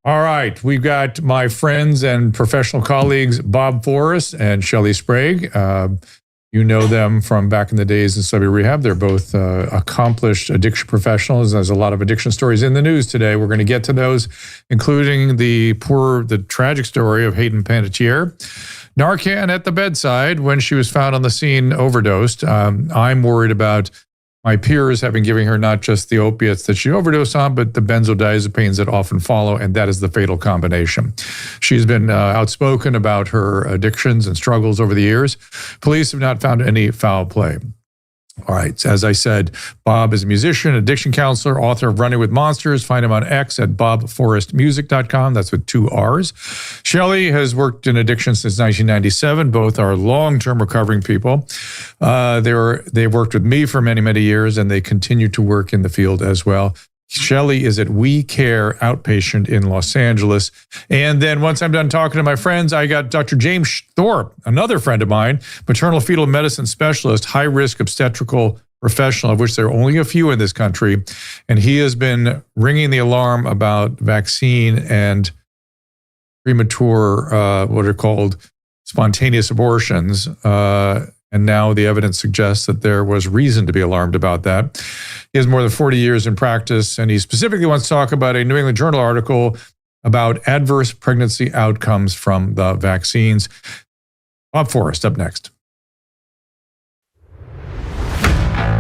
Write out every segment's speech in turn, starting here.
All right, we've got my friends and professional colleagues, Bob Forrest and Shelly Sprague. You know them from back in the days in Celebrity Rehab. They're both accomplished addiction professionals. There's a lot of addiction stories in the news today. We're going to get to those, including the tragic story of Hayden Panettiere. Narcan at the bedside when she was found on the scene overdosed. I'm worried about my peers having given her not just the opiates that she overdosed on, but the benzodiazepines that often follow, and that is the fatal combination. She's been outspoken about her addictions and struggles over the years. Police have not found any foul play. All right, as I said, Bob is a musician, addiction counselor, author of Running with Monsters. Find him on X at bobforrestmusic.com. That's with 2 R's. Shelly has worked in addiction since 1997. Both are long-term recovering people. They've worked with me for many, many years, and they continue to work in the field as well. Shelly is at We Care Outpatient in Los Angeles. And then once I'm done talking to my friends, I got Dr. James Thorpe, another friend of mine, maternal fetal medicine specialist, high-risk obstetrical professional, of which there are only a few in this country. And he has been ringing the alarm about vaccine and premature, what are called spontaneous abortions. And now the evidence suggests that there was reason to be alarmed about that. He has more than 40 years in practice, and he specifically wants to talk about a New England Journal article about adverse pregnancy outcomes from the vaccines. Bob Forrest, up next.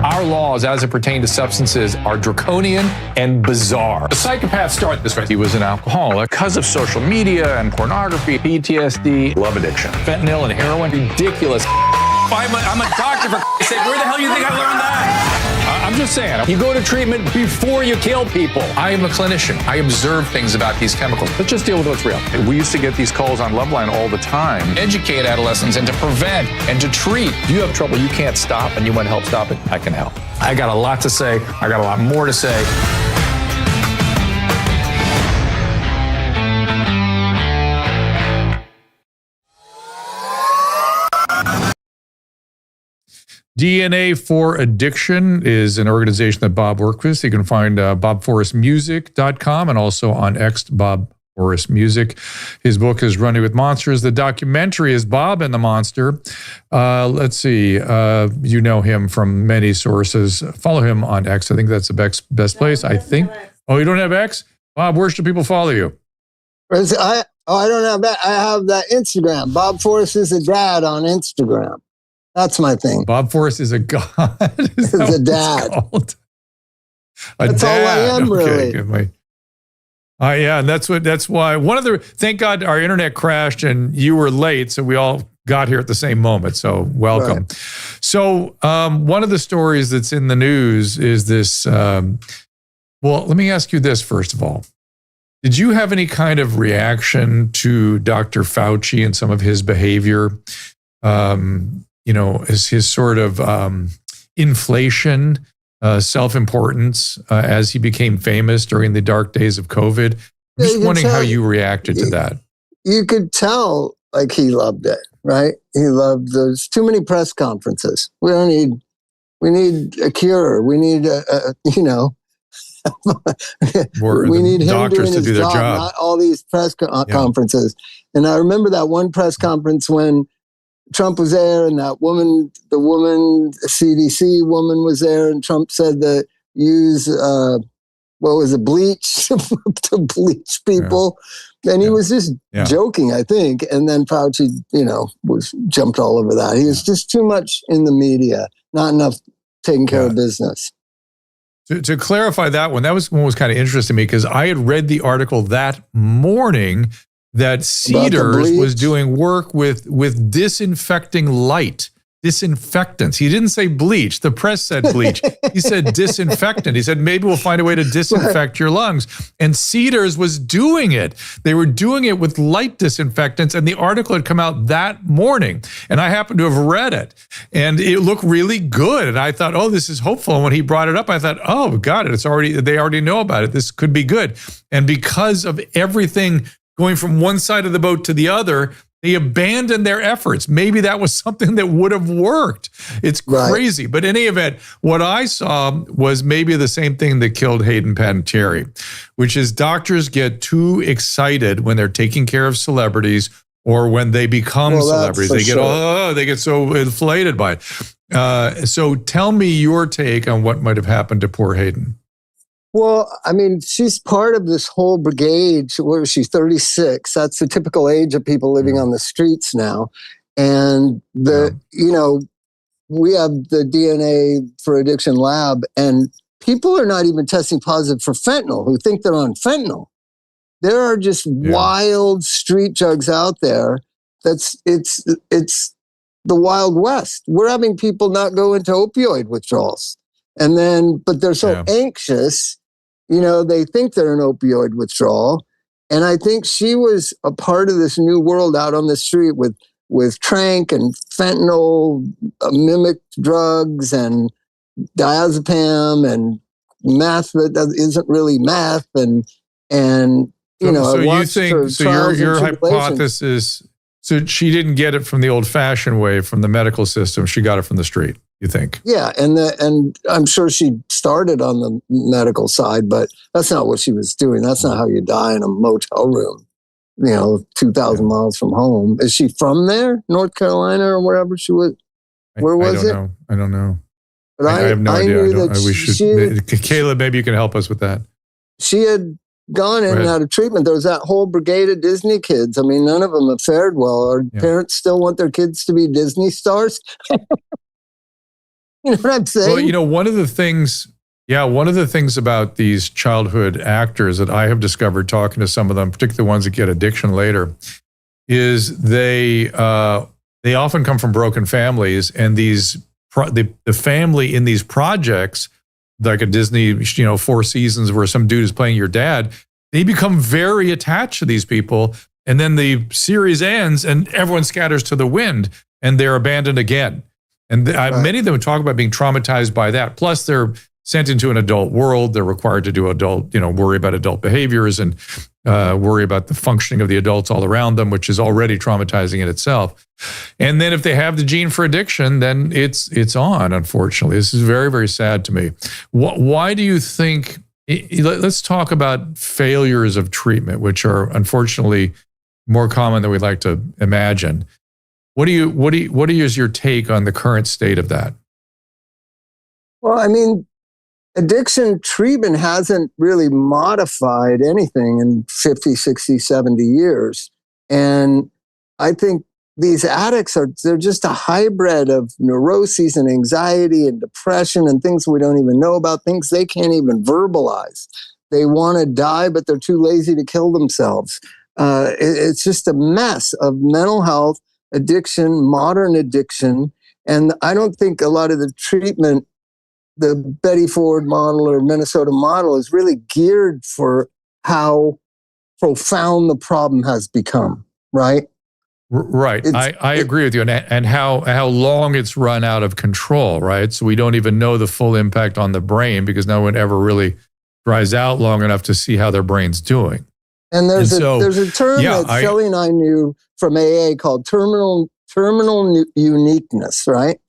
Our laws as it pertains to substances are draconian and bizarre. The psychopaths start this way. He was an alcoholic because of social media and pornography, PTSD, love addiction, fentanyl and heroin. Ridiculous. I'm a doctor, for Christ's sake. Where the hell do you think I learned that? I'm just saying, you go to treatment before you kill people. I am a clinician. I observe things about these chemicals. Let's just deal with what's real. We used to get these calls on Loveline all the time. Educate adolescents and to prevent and to treat. If you have trouble you can't stop and you want help stop it, I can help. I got a lot to say. I got a lot more to say. DNA for Addiction is an organization that Bob worked with. So you can find bobforrestmusic.com and also on X, Bob Forrest Music. His book is Running with Monsters. The documentary is Bob and the Monster. Let's see. You know him from many sources. Follow him on X. I think that's the best place, I think. Oh, you don't have X? Bob, where should people follow you? I don't have that. I have that Instagram. Bob Forrest is a dad on Instagram. That's my thing. Bob Forrest is a god. Is a dad. That's dad. all I am, really. Okay, yeah, and that's why thank God our internet crashed and you were late, so we all got here at the same moment. So welcome. Right. So one of the stories that's in the news is this. Well, let me ask you this first of all. Did you have any kind of reaction to Dr. Fauci and some of his behavior? As his sort of inflation, self-importance as he became famous during the dark days of COVID. I'm just wondering how you reacted to that. You could tell, like, he loved it, right? He loved those too many press conferences. We need a cure. We need we need him doctors doing to do their job, not all these press conferences. And I remember that one press conference when Trump was there and the CDC woman was there, and Trump said that use, bleach to bleach people. Yeah. And he was just joking, I think. And then Fauci, jumped all over that. He was just too much in the media, not enough taking care of business. To clarify that one was kind of interesting to me because I had read the article that morning that Cedars was doing work with disinfecting disinfectants. He didn't say bleach. The press said bleach. He said disinfectant. He said, maybe we'll find a way to disinfect your lungs. And Cedars was doing it. They were doing it with light disinfectants, and the article had come out that morning. And I happened to have read it, and it looked really good. And I thought, oh, this is hopeful. And when he brought it up, I thought, oh, got it. They already know about it. This could be good. And because of everything going from one side of the boat to the other, They abandoned their efforts. Maybe that was something that would have worked. It's crazy. Right. But in any event, what I saw was maybe the same thing that killed Hayden Panettiere, which is doctors get too excited when they're taking care of celebrities or when they become celebrities. They get so inflated by it. So tell me your take on what might have happened to poor Hayden. Well, I mean, she's part of this whole brigade. Where is she? 36. That's the typical age of people living on the streets now. And you know, we have the DNA for addiction lab, and people are not even testing positive for fentanyl who think they're on fentanyl. There are just wild street drugs out there. It's the Wild West. We're having people not go into opioid withdrawals. And then, but they're so anxious, you know, they think they're an opioid withdrawal. And I think she was a part of this new world out on the street with trank and fentanyl, mimic drugs and diazepam and meth that isn't really meth. And you know, so you think, so your hypothesis, so she didn't get it from the old fashioned way from the medical system. She got it from the street, you think? Yeah. And I'm sure she started on the medical side, but that's not what she was doing. That's not how you die in a motel room, you know, 2,000 miles from home. Is she from there? North Carolina or wherever she was? Where was it? I don't know. But I have no idea. Caleb, maybe you can help us with that. She had gone in and out of treatment. There was that whole brigade of Disney kids. I mean, none of them have fared well. Our parents still want their kids to be Disney stars. You know what I'm saying? Well, you know, one of the things about these childhood actors that I have discovered talking to some of them, particularly the ones that get addiction later, is they often come from broken families, and the family in these projects, like a Disney, you know, Four Seasons where some dude is playing your dad, they become very attached to these people. And then the series ends and everyone scatters to the wind and they're abandoned again. And many of them talk about being traumatized by that. Plus they're sent into an adult world. They're required to do worry about adult behaviors and worry about the functioning of the adults all around them, which is already traumatizing in itself. And then if they have the gene for addiction, then it's on, unfortunately. This is very, very sad to me. Why do you think, let's talk about failures of treatment, which are unfortunately more common than we'd like to imagine. What is your take on the current state of that? Well, I mean, addiction treatment hasn't really modified anything in 50, 60, 70 years. And I think these addicts they're just a hybrid of neuroses and anxiety and depression and things we don't even know about, things they can't even verbalize. They want to die, but they're too lazy to kill themselves. It's just a mess of mental health, addiction, modern addiction. And I don't think a lot of the treatment, the Betty Ford model or Minnesota model, is really geared for how profound the problem has become, right? Right. I agree with you. And how long it's run out of control, right? So we don't even know the full impact on the brain because no one ever really dries out long enough to see how their brain's doing. And there's a term that Shelly and I knew from AA called terminal uniqueness, right?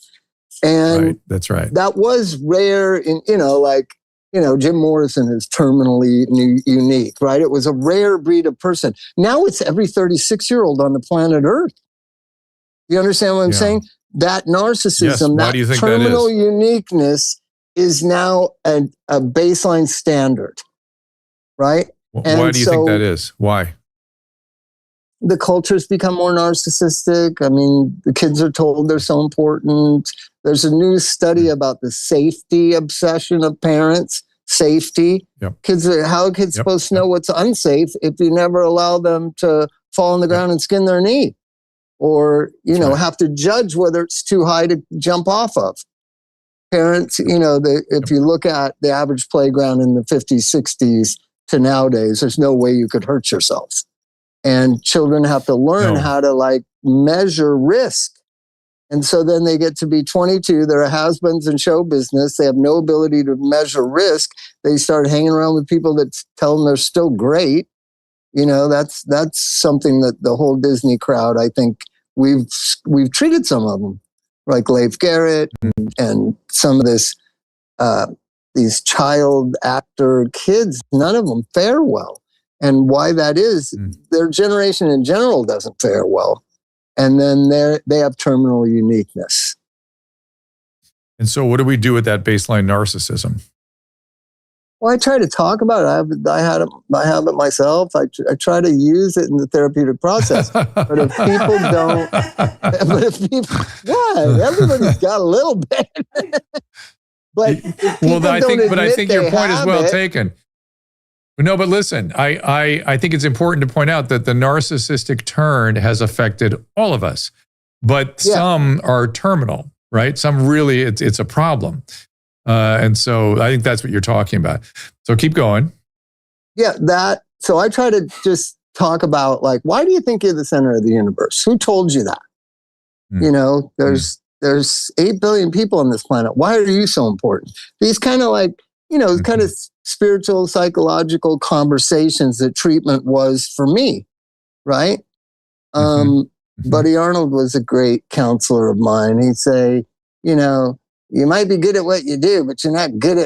And that's right. That was rare in, Jim Morrison is terminally unique, right? It was a rare breed of person. Now it's every 36-year-old on the planet Earth. You understand what I'm saying? That narcissism, that terminal uniqueness is now a baseline standard, right? Why do you think that is? Why? The culture's become more narcissistic. I mean, the kids are told they're so important. There's a new study about the safety obsession of parents. Safety. Yep. How are kids supposed to know what's unsafe if you never allow them to fall on the ground and skin their knee? Or, have to judge whether it's too high to jump off of. Parents, if you look at the average playground in the 50s, 60s to nowadays, there's no way you could hurt yourself. And children have to learn how to measure risk. And so then they get to be 22, they're husbands in show business, they have no ability to measure risk. They start hanging around with people that tell them they're still great, That's something that the whole Disney crowd, I think we've treated some of them, like Leif Garrett and some of these child actor kids. None of them fare well. And why that is, their generation in general doesn't fare well. And then they have terminal uniqueness. And so what do we do with that baseline narcissism? Well, I try to talk about it. I have it myself. I try to use it in the therapeutic process. But if people don't, what? Everybody's got a little bit. But I think your point is well taken. No, but listen, I think it's important to point out that the narcissistic turn has affected all of us, but some are terminal, right? Some really, it's a problem. And so I think that's what you're talking about. So keep going. Yeah, so I try to just talk about, like, why do you think you're the center of the universe? Who told you that? There's 8 billion people on this planet. Why are you so important? These kind of like, kind of spiritual, psychological conversations that treatment was for me, right? Buddy Arnold was a great counselor of mine. He'd say, you might be good at what you do, but you're not good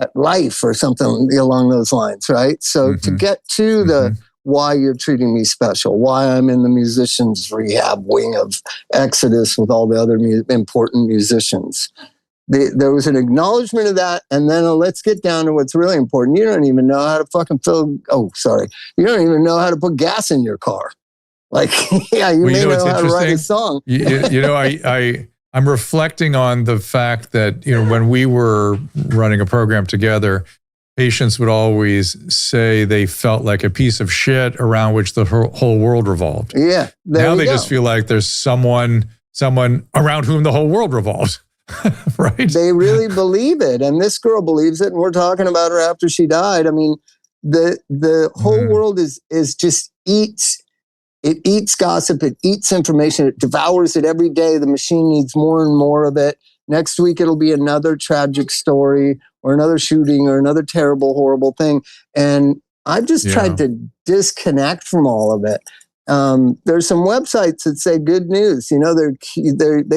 at life, or something along those lines, right? So to get to the why you're treating me special, why I'm in the musicians rehab wing of Exodus with all the other important musicians. There was an acknowledgement of that, and then let's get down to what's really important. You don't even know how to fucking you don't even know how to put gas in your car. Like, you may know how to write a song. I'm reflecting on the fact that, when we were running a program together, patients would always say they felt like a piece of shit around which the whole world revolved. Yeah. Now they just feel like there's someone around whom the whole world revolves. Right? They really believe it. And this girl believes it. And we're talking about her after she died. I mean, the whole world is just it eats gossip, it eats information, it devours it every day. The machine needs more and more of it. Next week, it'll be another tragic story or another shooting or another terrible, horrible thing. And I've just tried to disconnect from all of it. There's some websites that say good news. They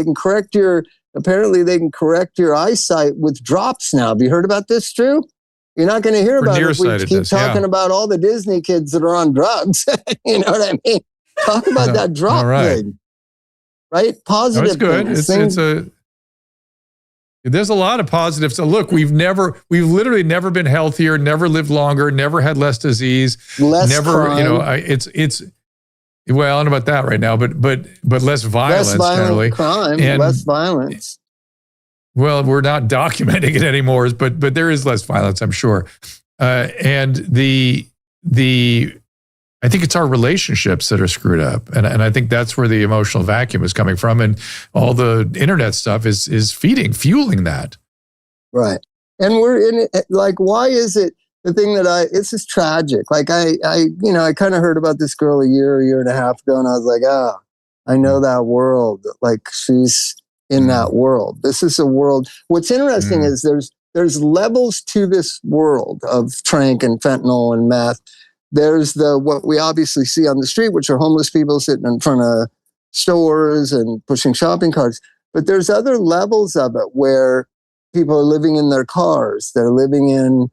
can correct they can correct your eyesight with drops now. Have you heard about this, Drew? You're not going to hear about it if we keep talking about all the Disney kids that are on drugs. You know what I mean? Talk about that drop thing, right? Positive. That's good. There's a lot of positives. So look, we've literally never been healthier, never lived longer, never had less disease, crime. Well, I don't know about that right now, but less violence, generally. Crime, and less violence. Well, we're not documenting it anymore, but there is less violence, I'm sure. And I think it's our relationships that are screwed up. And I think that's where the emotional vacuum is coming from. And all the internet stuff is fueling that. Right. And we're in it, like, why is it the thing that it's just tragic. Like I kind of heard about this girl a year and a half ago, and I was like, I know that world. Like she's in that world. This is a world. What's interesting is there's levels to this world of tranq and fentanyl and meth. There's what we obviously see on the street, which are homeless people sitting in front of stores and pushing shopping carts. But there's other levels of it where people are living in their cars. They're living in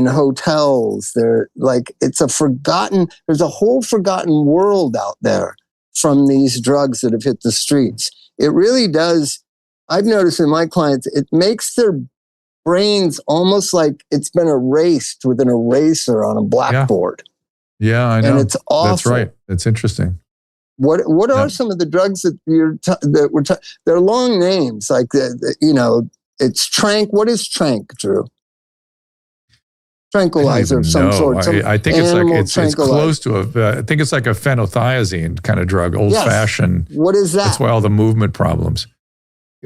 hotels. They're like, there's a whole forgotten world out there from these drugs that have hit the streets. It really does. I've noticed in my clients, it makes their brains almost like it's been erased with an eraser on a blackboard. Yeah, I know. And it's awful. That's right. That's interesting. What are some of the drugs that they're long names, like it's tranq. What is tranq, Drew? Tranquilizer of some sort. I think it's close to I think it's like a phenothiazine kind of drug, old fashioned. What is that? That's why all the movement problems.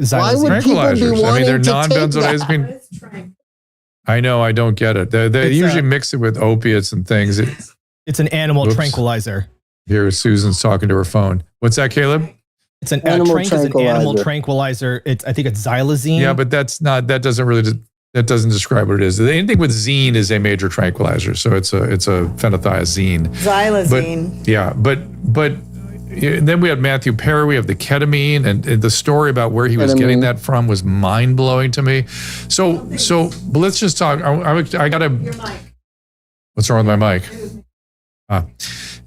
Why would people be wanting they're to non-benzodiazepine. I know, I don't get it. They usually mix it with opiates and things. It's an animal tranquilizer. Here, Susan's talking to her phone. What's that, Caleb? It's an animal tranquilizer. I think it's xylazine. Yeah, but that That doesn't describe what it is. Anything with zine is a major tranquilizer. So it's a phenothiazine. Xylazine. But then we had Matthew Perry. We have the ketamine, and the story about where he was getting that from was mind blowing to me. So but let's just talk. I gotta. Your mic. What's wrong with my mic?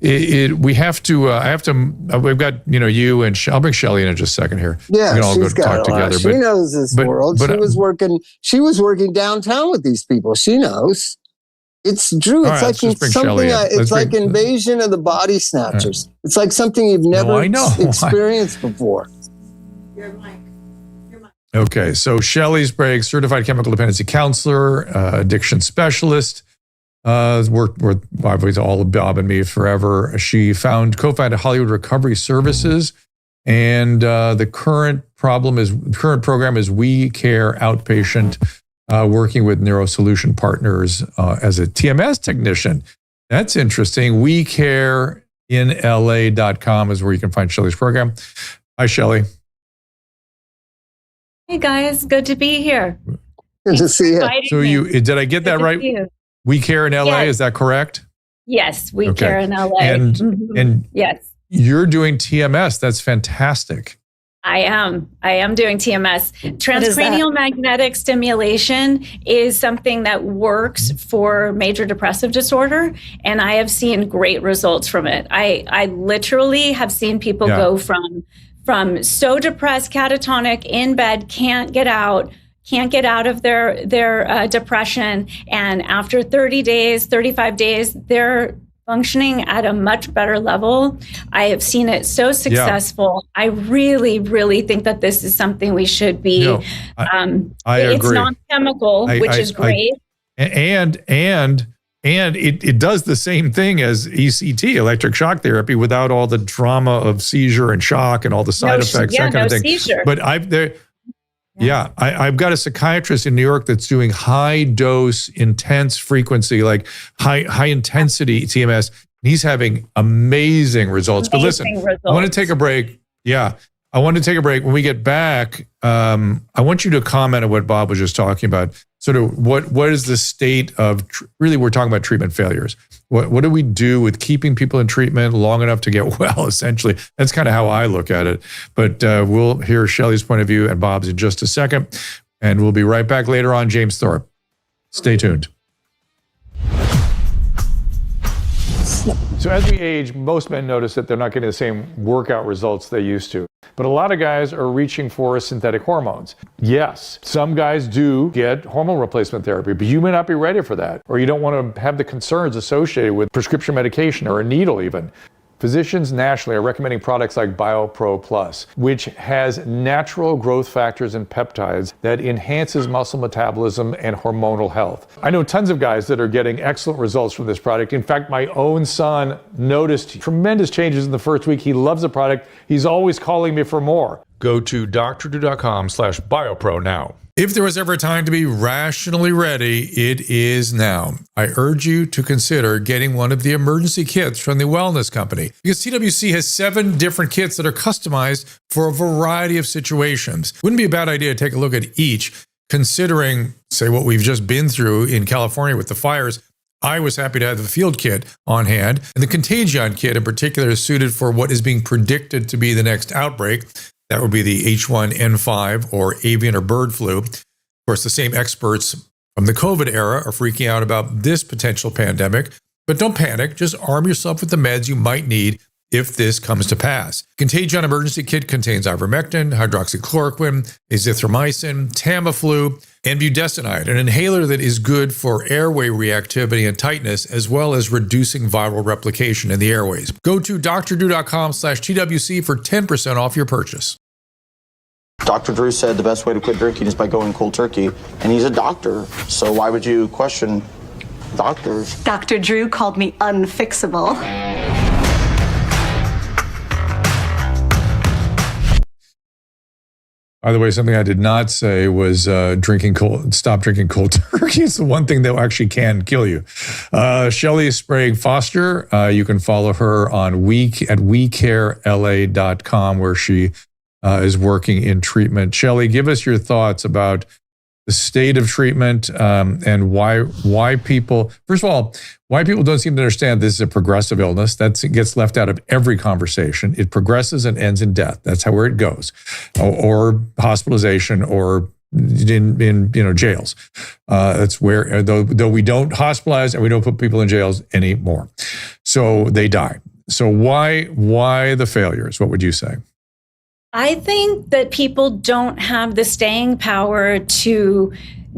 We have to. I have to. We've got you and I'll bring Shelly in just a second here. Yeah, we can all she's go talk together. She knows this world. She was working downtown with these people. She knows. It's Drew. It's like something. It's like Invasion of the Body Snatchers. Right. It's like something you've never experienced before. Your mic. Okay, so Shelly Sprague, certified chemical dependency counselor, addiction specialist. Worked with all of Bob and me forever. She co-founded Hollywood Recovery Services, and the current program is We Care Outpatient, working with Neurosolution Partners as a TMS technician. That's interesting. WeCareInLA.com is where you can find Shelly's program. Hi, Shelly. Hey guys, good to be here. Good to see you. So did I get that right? We Care in LA, yes. Is that correct? Yes, We Care in LA. And yes, you're doing TMS. That's fantastic. I am doing TMS. Transcranial magnetic stimulation is something that works for major depressive disorder, and I have seen great results from it. I literally have seen people go from so depressed, catatonic, in bed, can't get out of their depression, and after 30 days, 35 days, they're functioning at a much better level. I have seen it so successful. Yeah. I really, really think that this is something we should be. I it's agree. Non-chemical, which is great. And it does the same thing as ECT, electric shock therapy, without all the drama of seizure and shock and all the side effects, that kind of thing. Seizure. But I've got a psychiatrist in New York that's doing high dose, intense frequency, like high intensity TMS. He's having amazing results. But listen, I want to take a break. Yeah, I want to take a break. When we get back, I want you to comment on what Bob was just talking about. Sort of what is the state of, really we're talking about treatment failures. What do we do with keeping people in treatment long enough to get well, essentially? That's kind of how I look at it. But we'll hear Shelly's point of view and Bob's in just a second. And we'll be right back later on. James Thorpe. Stay tuned. So as we age, most men notice that they're not getting the same workout results they used to. But a lot of guys are reaching for synthetic hormones. Yes, some guys do get hormone replacement therapy, but you may not be ready for that, or you don't want to have the concerns associated with prescription medication or a needle even. Physicians nationally are recommending products like BioPro Plus, which has natural growth factors and peptides that enhances muscle metabolism and hormonal health. I know tons of guys that are getting excellent results from this product. In fact, my own son noticed tremendous changes in the first week. He loves the product. He's always calling me for more. Go to drdrew.com/BioPro now. If there was ever a time to be rationally ready, it is now. I urge you to consider getting one of the emergency kits from the Wellness Company, because TWC has 7 different kits that are customized for a variety of situations. Wouldn't be a bad idea to take a look at each, considering, say, what we've just been through in California with the fires. I was happy to have the field kit on hand, and the Contagion kit in particular is suited for what is being predicted to be the next outbreak. That would be the H1N5 or avian or bird flu. Of course, the same experts from the COVID era are freaking out about this potential pandemic. But don't panic. Just arm yourself with the meds you might need if this comes to pass. Contagion Emergency Kit contains ivermectin, hydroxychloroquine, azithromycin, Tamiflu, and budesonide, an inhaler that is good for airway reactivity and tightness, as well as reducing viral replication in the airways. Go to drdrew.com/TWC for 10% off your purchase. Dr. Drew said the best way to quit drinking is by going cold turkey, and he's a doctor, so why would you question doctors? Dr. Drew called me unfixable. By the way, something I did not say was stop drinking cold turkey. It's the one thing that actually can kill you. Shelly Sprague-Foster, you can follow her on at WeCareLA.com, where she is working in treatment. Shelly, give us your thoughts about the state of treatment, and why people, first of all, why people don't seem to understand this is a progressive illness. That gets left out of every conversation. It progresses and ends in death. That's where it goes, or hospitalization, or in jails. That's where, though we don't hospitalize and we don't put people in jails anymore, so they die. So why the failures? What would you say? I think that people don't have the staying power to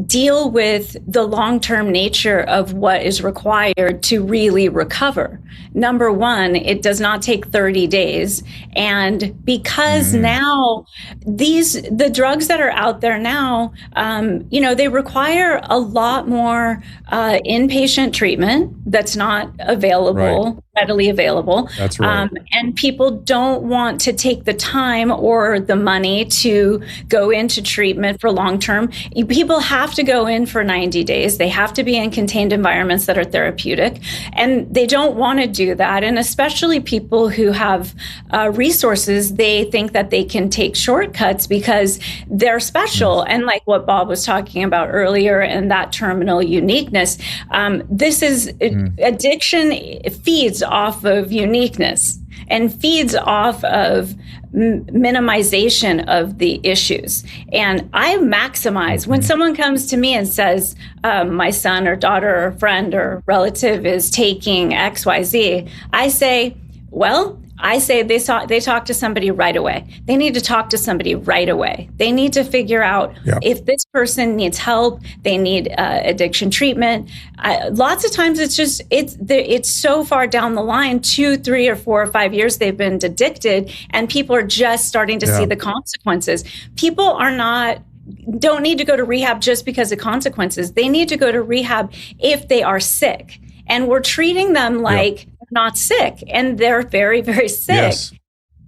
deal with the long-term nature of what is required to really recover. Number one, it does not take 30 days. And because now the drugs that are out there now, they require a lot more inpatient treatment that's not available, readily available. That's right. And people don't want to take the time or the money to go into treatment for long-term. People have to go in for 90 days. They have to be in contained environments that are therapeutic, and they don't want to do that. And especially people who have resources, they think that they can take shortcuts because they're special. And like what Bob was talking about earlier, and that terminal uniqueness, addiction feeds off of uniqueness and feeds off of minimization of the issues. And I maximize when someone comes to me and says, my son or daughter or friend or relative is taking XYZ, I say, they talk to somebody right away. They need to talk to somebody right away. They need to figure out if this person needs help, they need addiction treatment. Lots of times it's so far down the line, 2, 3, or 4 or 5 years they've been addicted, and people are just starting to see the consequences. People don't need to go to rehab just because of consequences. They need to go to rehab if they are sick. And we're treating them like not sick, and they're very, very sick. Yes.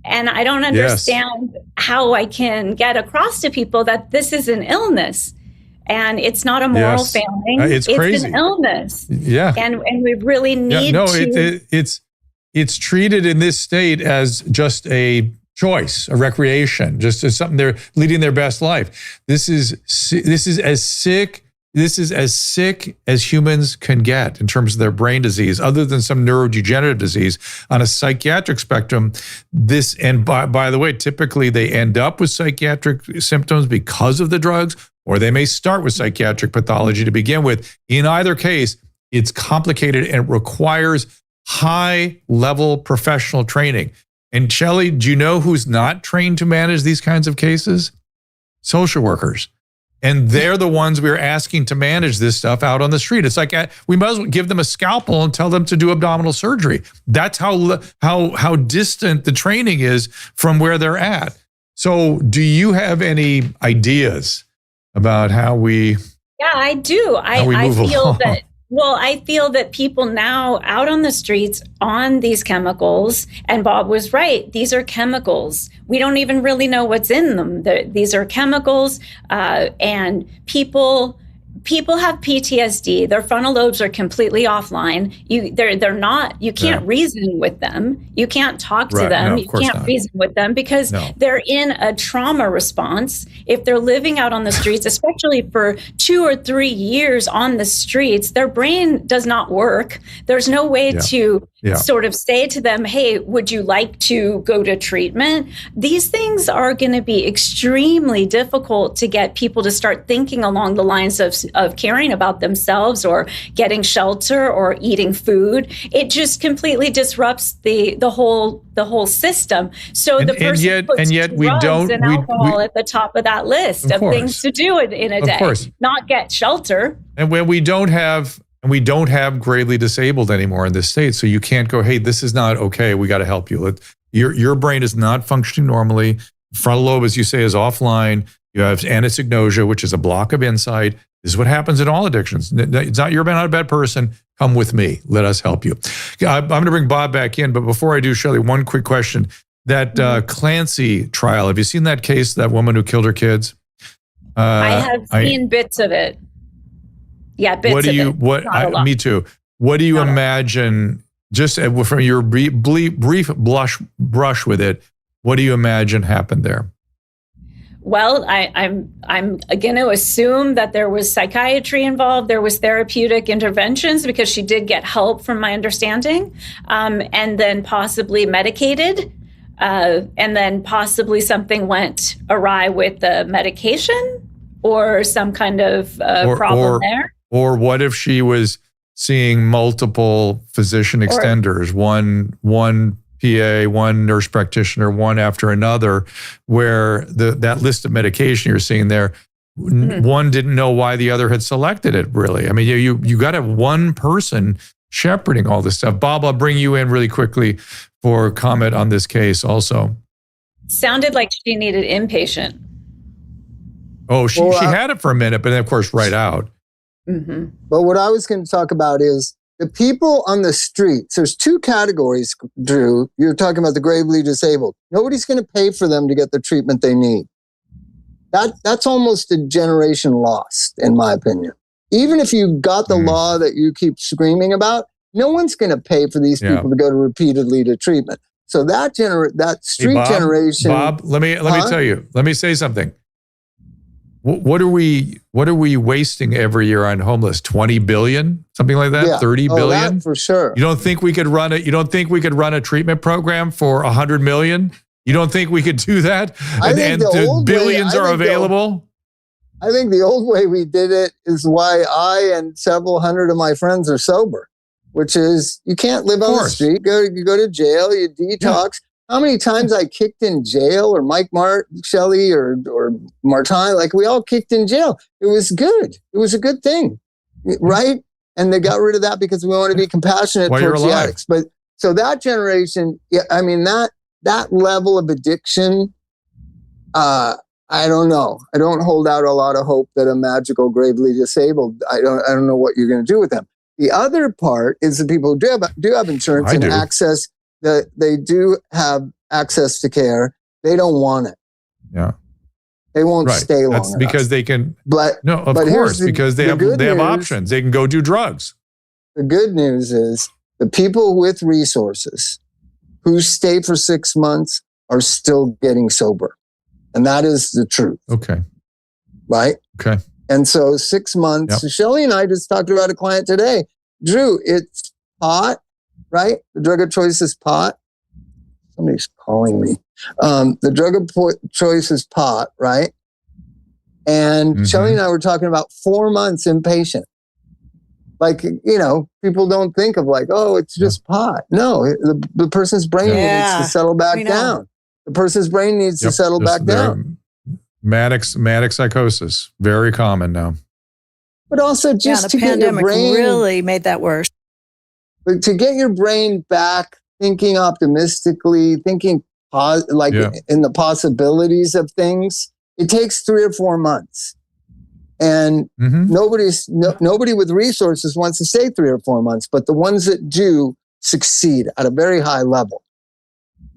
And I don't understand how I can get across to people that this is an illness, and it's not a moral failing. It's crazy. An illness. Yeah. And we really need to. It's treated in this state as just a choice, a recreation, just as something they're leading their best life. This is as sick. This is as sick as humans can get in terms of their brain disease, other than some neurodegenerative disease. On a psychiatric spectrum, and by the way, typically they end up with psychiatric symptoms because of the drugs, or they may start with psychiatric pathology to begin with. In either case, it's complicated and it requires high-level professional training. And Shelly, do you know who's not trained to manage these kinds of cases? Social workers. And they're the ones we're asking to manage this stuff out on the street. It's like we might as well give them a scalpel and tell them to do abdominal surgery. That's how distant the training is from where they're at. So do you have any ideas about how we... Yeah, I do. I feel that... Well, I feel that people now out on the streets on these chemicals, and Bob was right, these are chemicals. We don't even really know what's in them. These are chemicals, and people have PTSD. Their frontal lobes are completely offline. You can't reason with them. You can't talk to them. You can't reason with them because they're in a trauma response. If they're living out on the streets, especially for 2 or 3 years on the streets, their brain does not work. There's no way to sort of say to them, hey, would you like to go to treatment? These things are going to be extremely difficult to get people to start thinking along the lines of caring about themselves or getting shelter or eating food. It just completely disrupts the whole system. So the person puts drugs and alcohol at the top of that list of things to do in a day, not get shelter. And when we don't have gravely disabled anymore in this state, so you can't go, hey, this is not okay, we got to help you. Your brain is not functioning normally. Frontal lobe, as you say, is offline. You have anosognosia, which is a block of insight. This is what happens in all addictions. It's not, you're not a bad person. Come with me. Let us help you. I'm going to bring Bob back in, but before I do, Shelly, one quick question. That Clancy trial, have you seen that case, that woman who killed her kids? I have seen bits of it. Yeah, bits of it. Me too. What do you imagine, just from your brief brush with it, what do you imagine happened there? Well, I'm going to assume that there was psychiatry involved. There was therapeutic interventions because she did get help, from my understanding, and then possibly medicated, and then possibly something went awry with the medication or some kind of problem there. Or what if she was seeing multiple physician extenders, one PA, one nurse practitioner, one after another, where that list of medication you're seeing there, one didn't know why the other had selected it, really. I mean, you got to have one person shepherding all this stuff. Bob, I'll bring you in really quickly for comment on this case also. Sounded like she needed inpatient. Oh, she had it for a minute, but then, of course, right out. Mm-hmm. But what I was going to talk about is the people on the streets. There's two categories, Drew. You're talking about the gravely disabled. Nobody's going to pay for them to get the treatment they need. That's almost a generation lost, in my opinion. Even if you got the law that you keep screaming about, no one's going to pay for these people to go repeatedly to treatment. So that street generation. Bob, let me tell you. Let me say something. What are we wasting every year on homeless? 20 billion, something like that. 30 billion that for sure. You don't think we could run a treatment program for 100 million? You don't think we could do that? And billions are available. I think the old way we did it is why I and several hundred of my friends are sober, which is you can't live on the street. You go to jail. You detox. Yeah. How many times I kicked in jail, or Mike Shelly or Martin, like we all kicked in jail. It was good. It was a good thing, right? And they got rid of that because we want to be compassionate towards the addicts. But so that generation, I mean, that level of addiction, I don't know. I don't hold out a lot of hope that a magical gravely disabled, I don't know what you're going to do with them. The other part is the people who do have insurance and access. That they do have access to care, they don't want it. Yeah, they won't stay long. That's because they can. But of course, because they have options. They can go do drugs. The good news is the people with resources who stay for 6 months are still getting sober, and that is the truth. Okay. Right. Okay. And so 6 months. Yep. So Shelly and I just talked about a client today. Drew, it's pot. Right? The drug of choice is pot. Somebody's calling me. The drug of choice is pot, right? And Shelly and I were talking about 4 months inpatient. Like, people don't think of like, oh, it's just pot. No, the person's brain needs to settle back down. The person's brain needs to settle back down. Manic psychosis, very common now. But also just the pandemic really made that worse. But to get your brain back thinking optimistically, thinking in the possibilities of things, it takes 3 or 4 months. And nobody with resources wants to stay 3 or 4 months, but the ones that do succeed at a very high level.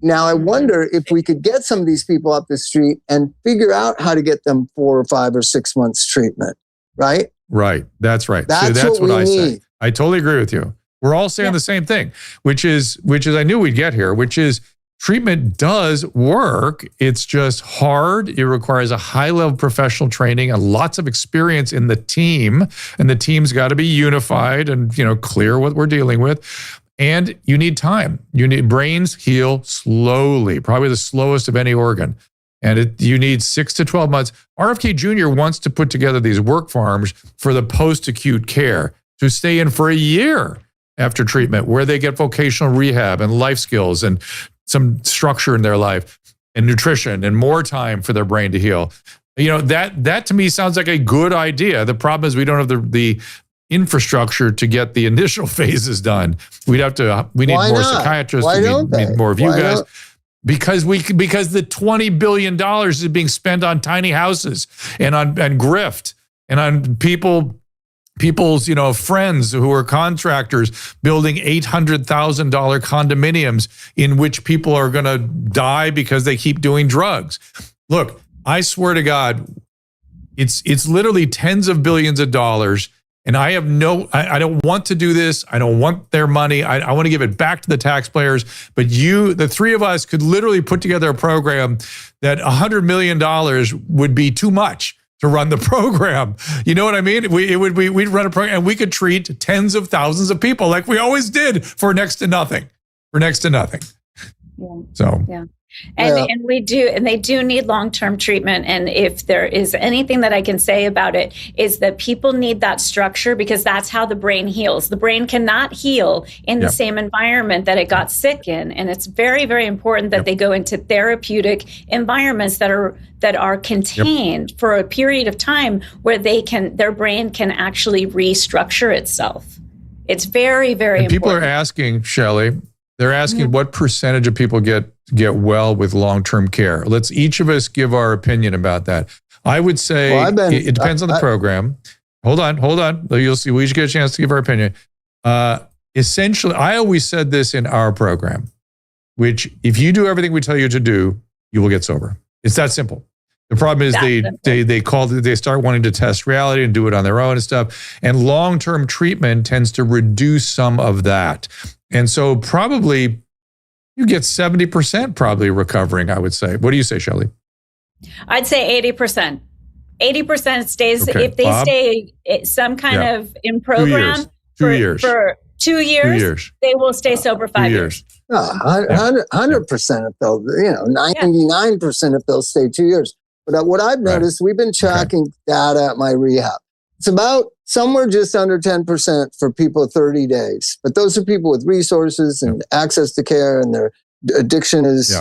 Now, I wonder if we could get some of these people up the street and figure out how to get them 4 or 5 or 6 months treatment, right? Right. That's right. That's what I say. I totally agree with you. We're all saying the same thing, which is I knew we'd get here, which is treatment does work. It's just hard. It requires a high level of professional training and lots of experience in the team. And the team's got to be unified and, clear what we're dealing with. And you need time. Brains heal slowly, probably the slowest of any organ. And you need 6 to 12 months. RFK Jr. wants to put together these work farms for the post-acute care to stay in for a year after treatment, where they get vocational rehab and life skills and some structure in their life and nutrition and more time for their brain to heal. That to me sounds like a good idea. The problem is we don't have the infrastructure to get the initial phases done. We need more psychiatrists. We need more of you guys. Because the $20 billion is being spent on tiny houses and grift and on people's friends who are contractors building $800,000 condominiums in which people are going to die because they keep doing drugs. Look, I swear to God, it's literally tens of billions of dollars And I don't want to do this. I don't want their money. I want to give it back to the taxpayers. But the three of us could literally put together a program that $100 million would be too much to run the program. You know what I mean? We'd run a program and we could treat tens of thousands of people like we always did for next to nothing. Yeah. So. Yeah. And they do need long-term treatment. And if there is anything that I can say about it, is that people need that structure, because that's how the brain heals. The brain cannot heal in the same environment that it got sick in. And it's very, very important that they go into therapeutic environments that are contained for a period of time where their brain can actually restructure itself. It's very, very important. People are asking, Shelly, they're asking what percentage of people get well with long-term care. Let's each of us give our opinion about that. I would say it depends on the program. Hold on. You'll see. We each get a chance to give our opinion. Essentially, I always said this in our program, which if you do everything we tell you to do, you will get sober. It's that simple. The problem is they start wanting to test reality and do it on their own and stuff. And long-term treatment tends to reduce some of that. And so probably you get 70% probably recovering, I would say. What do you say, Shelly? I'd say 80%. 80% stays, okay. if they Bob? Stay some kind of in program 2 years. For 2 years, they will stay sober 5 years. 100% if they'll, 99% if they'll stay 2 years. But what I've noticed, we've been tracking data at my rehab. It's about somewhere just under 10% for people 30 days. But those are people with resources and access to care, and their addiction is,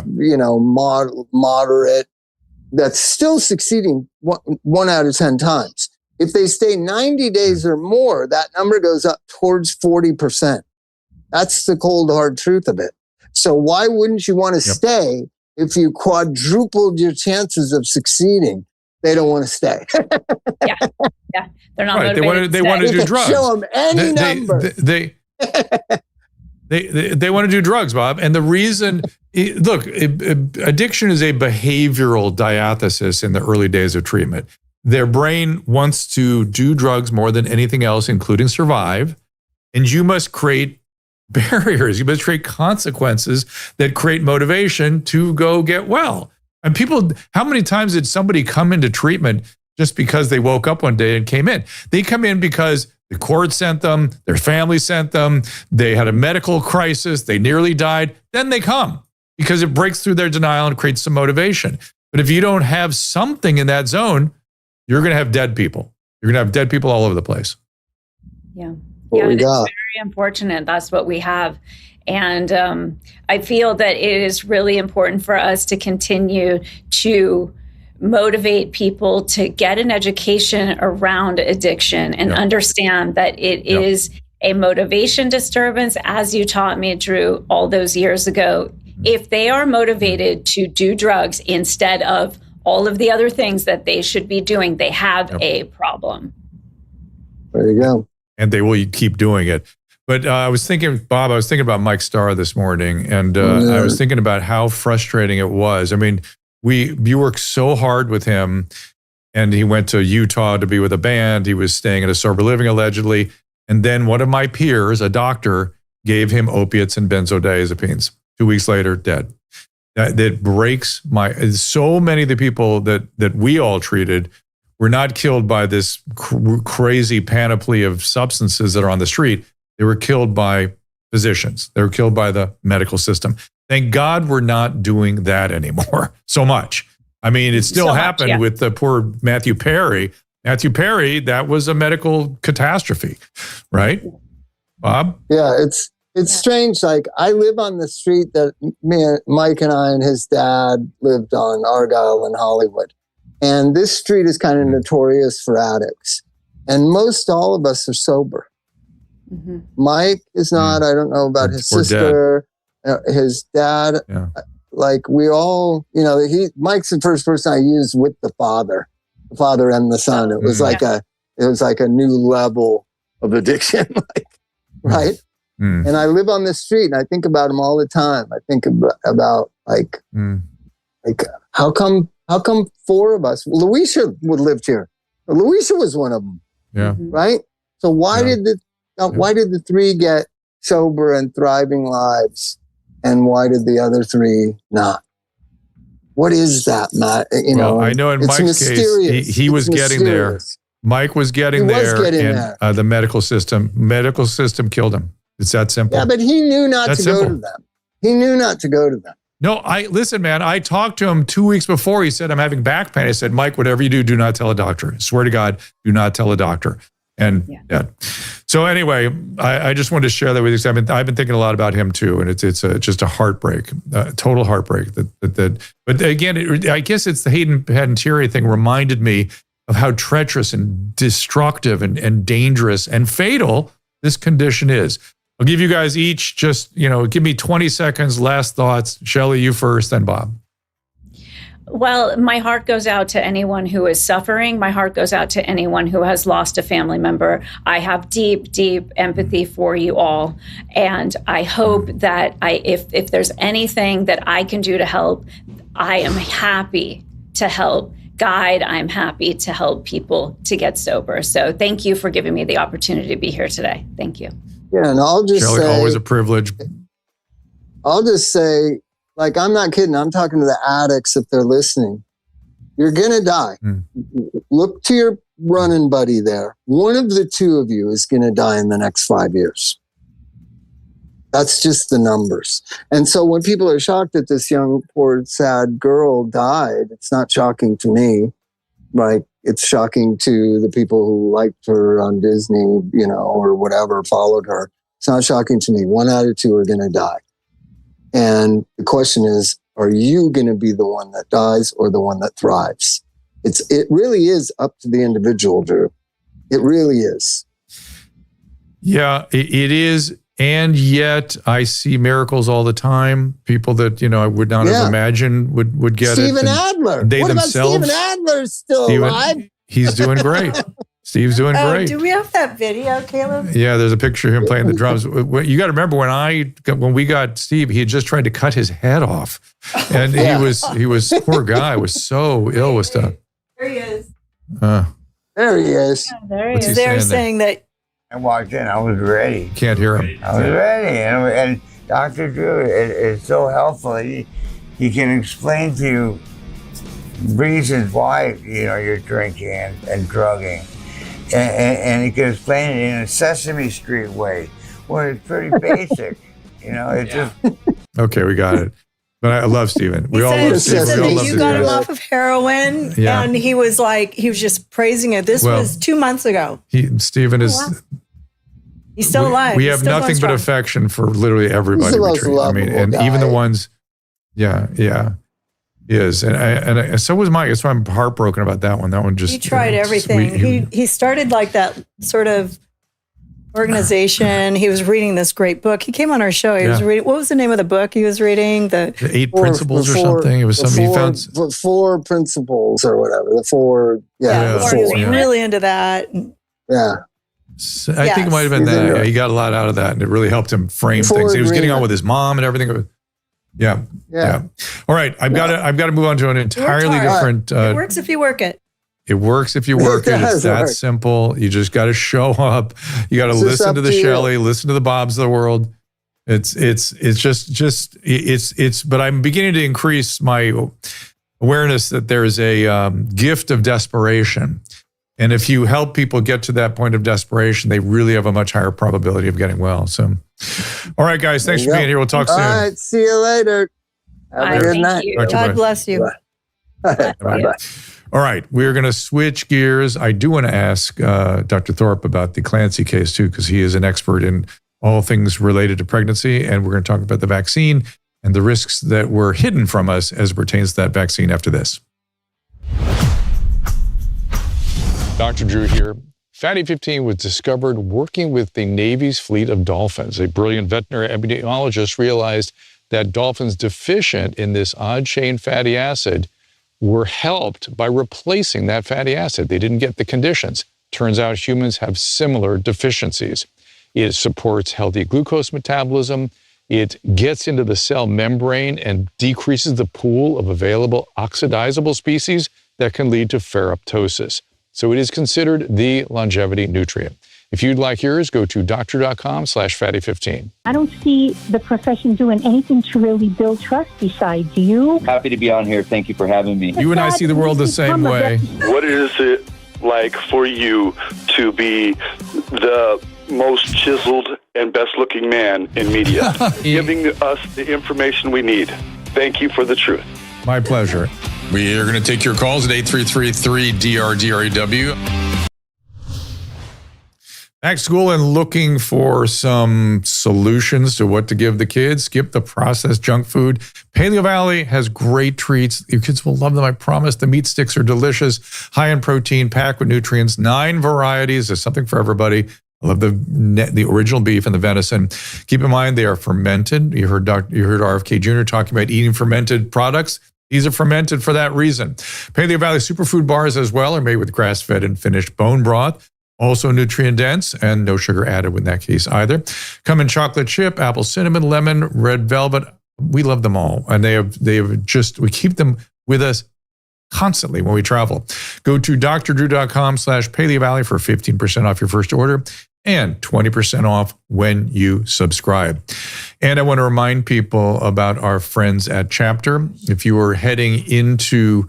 moderate. That's still succeeding 1 out of 10 times. If they stay 90 days or more, that number goes up towards 40%. That's the cold, hard truth of it. So why wouldn't you want to stay if you quadrupled your chances of succeeding? They don't want to stay. They're not motivated. They want to do drugs. Show them any number. They want to do drugs, Bob. And the reason, look, addiction is a behavioral diathesis in the early days of treatment. Their brain wants to do drugs more than anything else, including survive. And you must create barriers. You must create consequences that create motivation to go get well. And people, how many times did somebody come into treatment just because they woke up one day and came in? They come in because the court sent them, their family sent them, they had a medical crisis, they nearly died. Then they come because it breaks through their denial and creates some motivation. But if you don't have something in that zone, you're going to have dead people. You're going to have dead people all over the place. Yeah. It's very unfortunate. That's what we have. And I feel that it is really important for us to continue to motivate people to get an education around addiction and understand that it is a motivation disturbance, as you taught me, Drew, all those years ago. If they are motivated to do drugs instead of all of the other things that they should be doing, they have a problem. There you go. And they will keep doing it. But I was thinking, Bob, about Mike Starr this morning, and I was thinking about how frustrating it was. I mean, you worked so hard with him, and he went to Utah to be with a band. He was staying at a sober living, allegedly. And then one of my peers, a doctor, gave him opiates and benzodiazepines. 2 weeks later, dead. That breaks so many of the people that we all treated were not killed by this crazy panoply of substances that are on the street. They were killed by physicians. They were killed by the medical system. Thank God we're not doing that anymore so much. I mean, it still happened with the poor Matthew Perry. Matthew Perry, that was a medical catastrophe, right, Bob? Yeah, it's strange. Like, I live on the street that Mike and I and his dad lived on, Argyle and Hollywood. And this street is kind of notorious for addicts. And most all of us are sober. Mm-hmm. Mike is not. I don't know about his sister, his dad. Yeah. Like, we all, Mike's the first person I used with the father and the son. It was like a new level of addiction, right? And I live on this street, and I think about him all the time. I think about like how come four of us? Louisa would lived here. Louisa was one of them. Yeah. Right. So why did the 3 get sober and thriving lives, and why did the other 3 not? What is that, Matt? I know in Mike's case, he was getting there. Mike was getting there, and the medical system killed him. It's that simple. Yeah, but he knew not to go to them. He knew not to go to them. No, listen, man, I talked to him 2 weeks before. He said, I'm having back pain. I said, Mike, whatever you do not tell a doctor. I swear to God, do not tell a doctor. And so anyway, I just wanted to share that with you. I've been thinking a lot about him too, and it's just a heartbreak, total heartbreak. But again, I guess it's the Hayden Panettiere thing reminded me of how treacherous and destructive and dangerous and fatal this condition is. I'll give you guys each just, give me 20 seconds, last thoughts. Shelly, you first, then Bob. Well, my heart goes out to anyone who is suffering. My heart goes out to anyone who has lost a family member. I have deep, deep empathy for you all. And I hope that if there's anything that I can do to help, I am happy to help guide. I'm happy to help people to get sober. So thank you for giving me the opportunity to be here today. Thank you. Yeah, and I'll just Shelly, say, always a privilege. I'll just say, I'm not kidding. I'm talking to the addicts if they're listening. You're going to die. Look to your running buddy there. One of the 2 of you is going to die in the next 5 years. That's just the numbers. And so when people are shocked that this young, poor, sad girl died, it's not shocking to me. Right? It's shocking to the people who liked her on Disney, or whatever, followed her. It's not shocking to me. 1 out of 2 are going to die. And the question is, are you going to be the one that dies or the one that thrives? It really is up to the individual, Drew. It really is. Yeah, it is. And yet I see miracles all the time. People that, I would not have imagined would get Steven it. Adler. They what themselves. About Steven Adler's still alive? He's doing great. Steve's doing great. Do we have that video, Caleb? Yeah, there's a picture of him playing the drums. You got to remember when we got Steve, he had just tried to cut his head off. And he was poor guy, was so ill with stuff. There he is. There he is. Yeah, there he is. They're saying that. I walked in, I was ready. Can't hear him. I was ready. And Dr. Drew is so helpful. He can explain to you reasons why, you're drinking and drugging. And he can explain it in a Sesame Street way, where it's pretty basic. Just... Okay, we got it. But I love Steven. We all love Steven. You got him off of heroin, and he was just praising it. This was 2 months ago. Steven is... He's still alive. We have nothing but affection for literally everybody we treat. And even the ones... Yeah. He is. And so was Mike. That's why I'm heartbroken about that one. That one just... He tried everything. He started that sort of organization. He was reading this great book. He came on our show. He was reading, what was the name of the book he was reading? The 8 Principles or something. It was something he found. 4 Principles or whatever. The 4. He was really into that. Yeah. I think it might have been that. Yeah, he got a lot out of that, and it really helped him frame things. He was getting on with his mom and everything. Yeah. All right, I've got to move on to an entirely different. It works if you work it. It works if you work it. It's that simple. You just got to show up. You got to listen to the Shelly, listen to the Bobs of the world. It's but I'm beginning to increase my awareness that there's a gift of desperation. And if you help people get to that point of desperation, they really have a much higher probability of getting well. So, all right, guys, thanks for being here. We'll talk soon. All right, see you later. Have a good night. God bless you. Bye-bye. All right, we're going to switch gears. I do want to ask Dr. Thorpe about the Clancy case too, because he is an expert in all things related to pregnancy. And we're going to talk about the vaccine and the risks that were hidden from us as it pertains to that vaccine after this. Dr. Drew here. Fatty 15 was discovered working with the Navy's fleet of dolphins. A brilliant veterinary epidemiologist realized that dolphins deficient in this odd chain fatty acid were helped by replacing that fatty acid. They didn't get the conditions. Turns out humans have similar deficiencies. It supports healthy glucose metabolism. It gets into the cell membrane and decreases the pool of available oxidizable species that can lead to ferroptosis. So it is considered the longevity nutrient. If you'd like yours, go to doctor.com/fatty15. I don't see the profession doing anything to really build trust besides you. Happy to be on here. Thank you for having me. You and I see the world the same way. What is it like for you to be the most chiseled and best-looking man in media, giving us the information we need? Thank you for the truth. My pleasure. We are going to take your calls at 833-3-DRDREW. Back to school and looking for some solutions to what to give the kids. Skip the processed junk food. Paleo Valley has great treats. Your kids will love them, I promise. The meat sticks are delicious, high in protein, packed with nutrients, 9 varieties. There's something for everybody. I love the original beef and the venison. Keep in mind, they are fermented. You heard RFK Jr. talking about eating fermented products. These are fermented for that reason. Paleo Valley superfood bars as well are made with grass-fed and finished bone broth. Also nutrient dense and no sugar added in that case either. Come in chocolate chip, apple cinnamon, lemon, red velvet. We love them all. And we keep them with us constantly when we travel. Go to drdrew.com/Paleo Valley for 15% off your first order and 20% off when you subscribe. And I want to remind people about our friends at Chapter. If you are heading into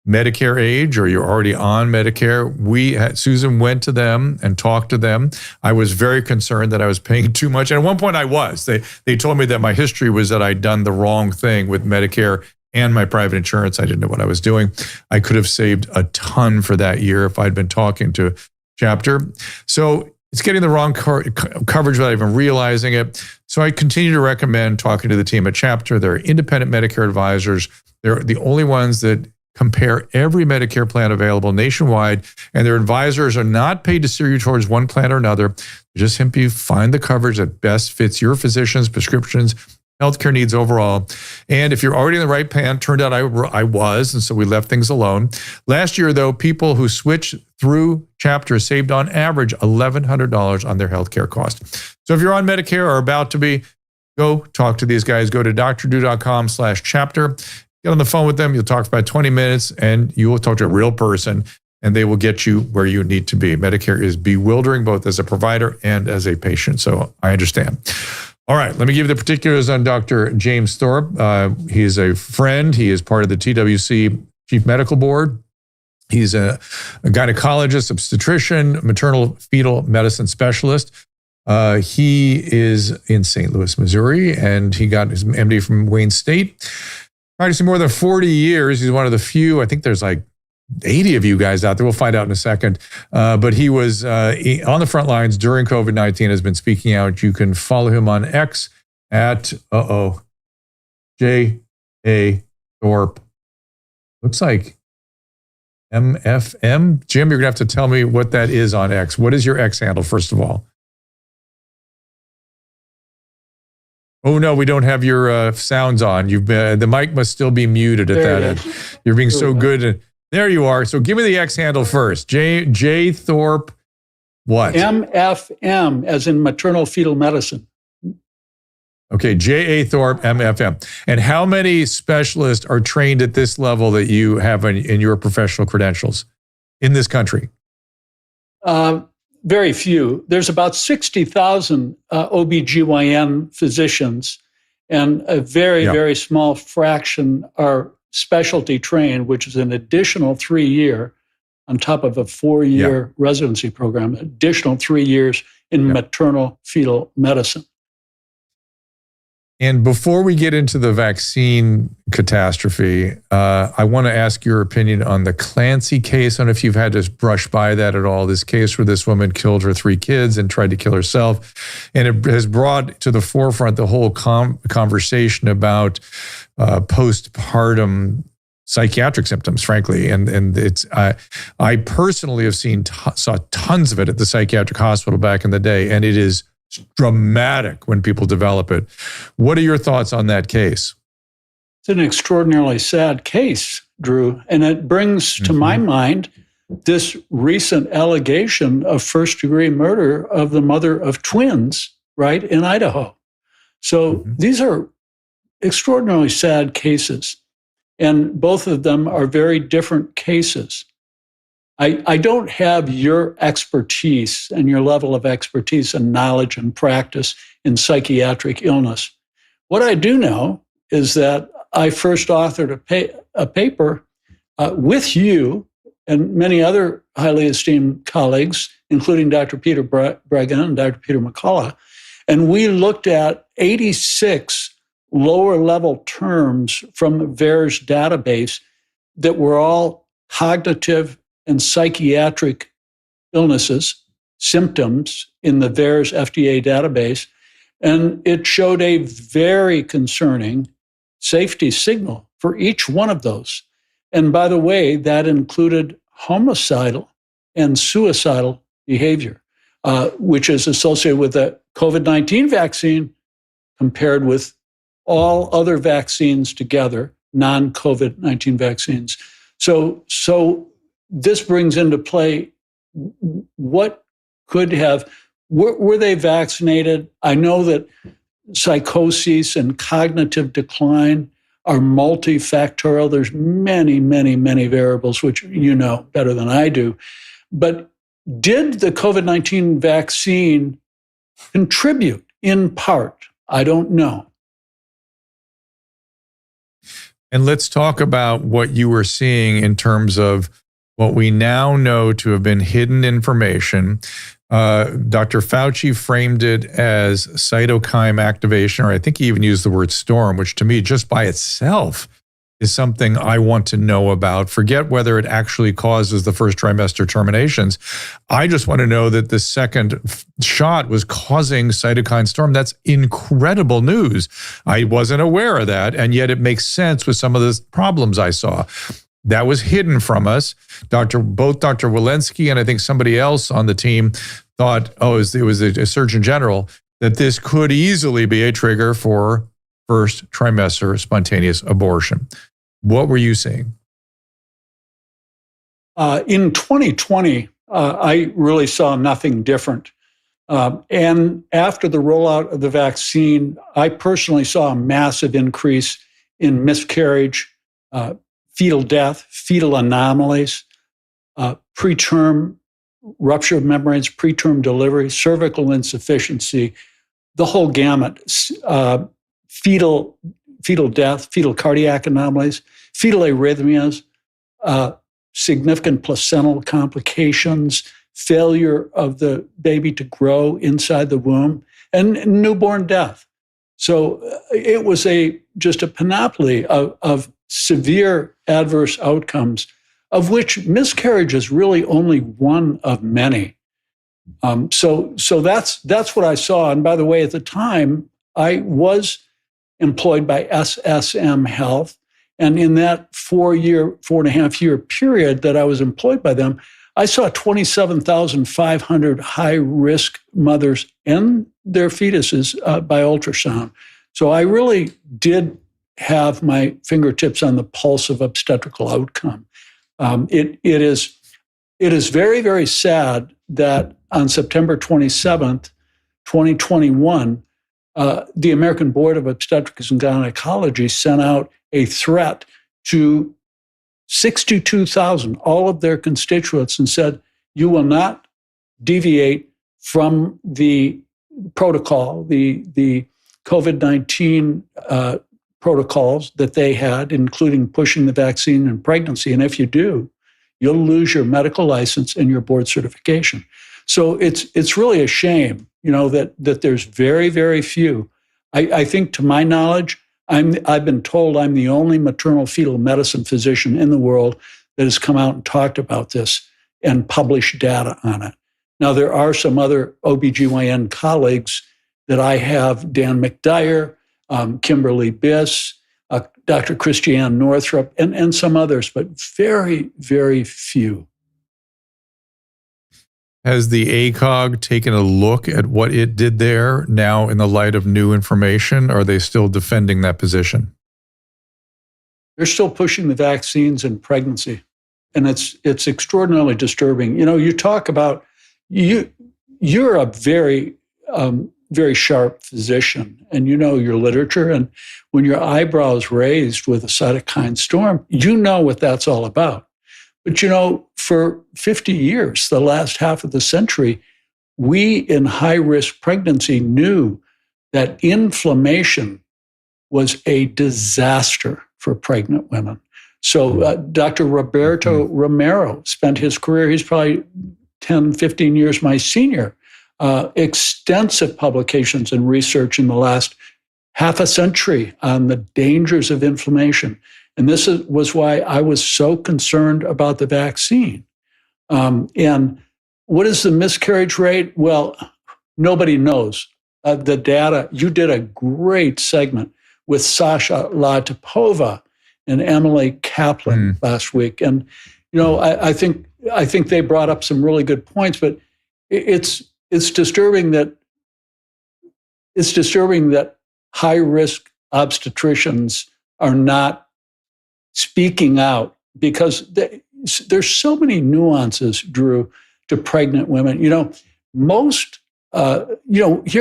Medicare age or you're already on Medicare, Susan went to them and talked to them. I was very concerned that I was paying too much. And at one point I was. They told me that my history was that I'd done the wrong thing with Medicare and my private insurance. I didn't know what I was doing. I could have saved a ton for that year if I'd been talking to Chapter. So it's getting the wrong coverage without even realizing it. So I continue to recommend talking to the team at Chapter. They're independent Medicare advisors. They're the only ones that compare every Medicare plan available nationwide, and their advisors are not paid to steer you towards one plan or another. They just simply find the coverage that best fits your physician's prescriptions, healthcare needs overall. And if you're already in the right plan, turned out I was, and so we left things alone. Last year, though, people who switched through Chapter saved on average $1,100 on their healthcare costs. So if you're on Medicare or about to be, go talk to these guys. Go to drdrew.com/Chapter. Get on the phone with them. You'll talk for about 20 minutes and you will talk to a real person and they will get you where you need to be. Medicare is bewildering both as a provider and as a patient. So I understand. All right. Let me give you the particulars on Dr. James Thorpe. He is a friend. He is part of the TWC Chief Medical Board. He's a gynecologist, obstetrician, maternal fetal medicine specialist. He is in St. Louis, Missouri, and he got his MD from Wayne State. Practicing more than 40 years. He's one of the few, I think there's like 80 of you guys out there. We'll find out in a second. But he was on the front lines during COVID-19, has been speaking out. You can follow him on X at, J.A. Thorpe. Looks like MFM. Jim, you're going to have to tell me what that is on X. What is your X handle, first of all? Oh, no, we don't have your sounds on. The mic must still be muted at that end. You're being so good. There you are. So give me the X handle first. J Thorpe, what? MFM, as in maternal fetal medicine. Okay, J.A. Thorpe, MFM. And how many specialists are trained at this level that you have in your professional credentials in this country? Very few. There's about 60,000 OBGYN physicians, and a very small fraction are specialty trained, which is an additional 3-year on top of a 4-year residency program, additional 3 years in maternal fetal medicine. And before we get into the vaccine catastrophe, I want to ask your opinion on the Clancy case. I don't know if you've had to brush by that at all. This case where this woman killed her 3 kids and tried to kill herself. And it has brought to the forefront the whole conversation about postpartum psychiatric symptoms, frankly. And it's I personally have saw tons of it at the psychiatric hospital back in the day. And it is dramatic when people develop it. What are your thoughts on that case? It's an extraordinarily sad case, Drew, and it brings to my mind this recent allegation of first-degree murder of the mother of twins, right, in Idaho. So these are extraordinarily sad cases, and both of them are very different cases. I don't have your expertise and your level of expertise and knowledge and practice in psychiatric illness. What I do know is that I first authored a paper with you and many other highly esteemed colleagues, including Dr. Peter Bregan and Dr. Peter McCullough, and we looked at 86 lower-level terms from the VAERS database that were all cognitive and psychiatric illnesses, symptoms in the VAERS FDA database, and it showed a very concerning safety signal for each one of those. And by the way, that included homicidal and suicidal behavior, which is associated with the COVID-19 vaccine compared with all other vaccines together, non-COVID-19 vaccines. So this brings into play what could have, were they vaccinated? I know that psychosis and cognitive decline are multifactorial. There's many, many, many variables, which you know better than I do. But did the COVID-19 vaccine contribute in part? I don't know. And let's talk about what you were seeing in terms of what we now know to have been hidden information. Dr. Fauci framed it as cytokine activation, or I think he even used the word storm, which to me, just by itself, is something I want to know about. Forget whether it actually causes the first trimester terminations. I just want to know that the second shot was causing cytokine storm. That's incredible news. I wasn't aware of that, and yet it makes sense with some of the problems I saw. That was hidden from us. Both Dr. Walensky and I think somebody else on the team thought, it was a Surgeon General, that this could easily be a trigger for first trimester spontaneous abortion. What were you seeing? In 2020, I really saw nothing different. And after the rollout of the vaccine, I personally saw a massive increase in miscarriage, fetal death, fetal anomalies, preterm rupture of membranes, preterm delivery, cervical insufficiency, the whole gamut, fetal death, fetal cardiac anomalies, fetal arrhythmias, significant placental complications, failure of the baby to grow inside the womb, and newborn death. So it was just a panoply of severe adverse outcomes, of which miscarriage is really only one of many. So that's what I saw. And by the way, at the time, I was employed by SSM Health. And in that 4.5 year period that I was employed by them, I saw 27,500 high-risk mothers and their fetuses by ultrasound. So I really did have my fingertips on the pulse of obstetrical outcome. It is very, very sad that on September 27th, 2021, the American Board of Obstetrics and Gynecology sent out a threat to 62,000, all of their constituents, and said, you will not deviate from the protocol, the COVID-19 protocols that they had, including pushing the vaccine in pregnancy. And if you do, you'll lose your medical license and your board certification. So it's really a shame, that there's very, very few. I think, to my knowledge, I've been told I'm the only maternal fetal medicine physician in the world that has come out and talked about this and published data on it. Now, there are some other OBGYN colleagues that I have, Dan McDyer, Kimberly Biss, Dr. Christiane Northrup, and some others, but very, very few. Has the ACOG taken a look at what it did there now in the light of new information? Or are they still defending that position? They're still pushing the vaccines in pregnancy. And it's extraordinarily disturbing. You talk about, you're a very, very sharp physician, and you know your literature. And when your eyebrows raised with a cytokine storm, you know what that's all about. But, for 50 years, the last half of the century, we in high-risk pregnancy knew that inflammation was a disaster for pregnant women. So Dr. Roberto Romero spent his career, he's probably 10, 15 years my senior, extensive publications and research in the last half a century on the dangers of inflammation. And this was why I was so concerned about the vaccine. And what is the miscarriage rate? Well, nobody knows. The data, you did a great segment with Sasha Latipova and Emily Kaplan last week. And, I think they brought up some really good points, but it's disturbing that high-risk obstetricians are not speaking out, because there's so many nuances, Drew, to pregnant women. Here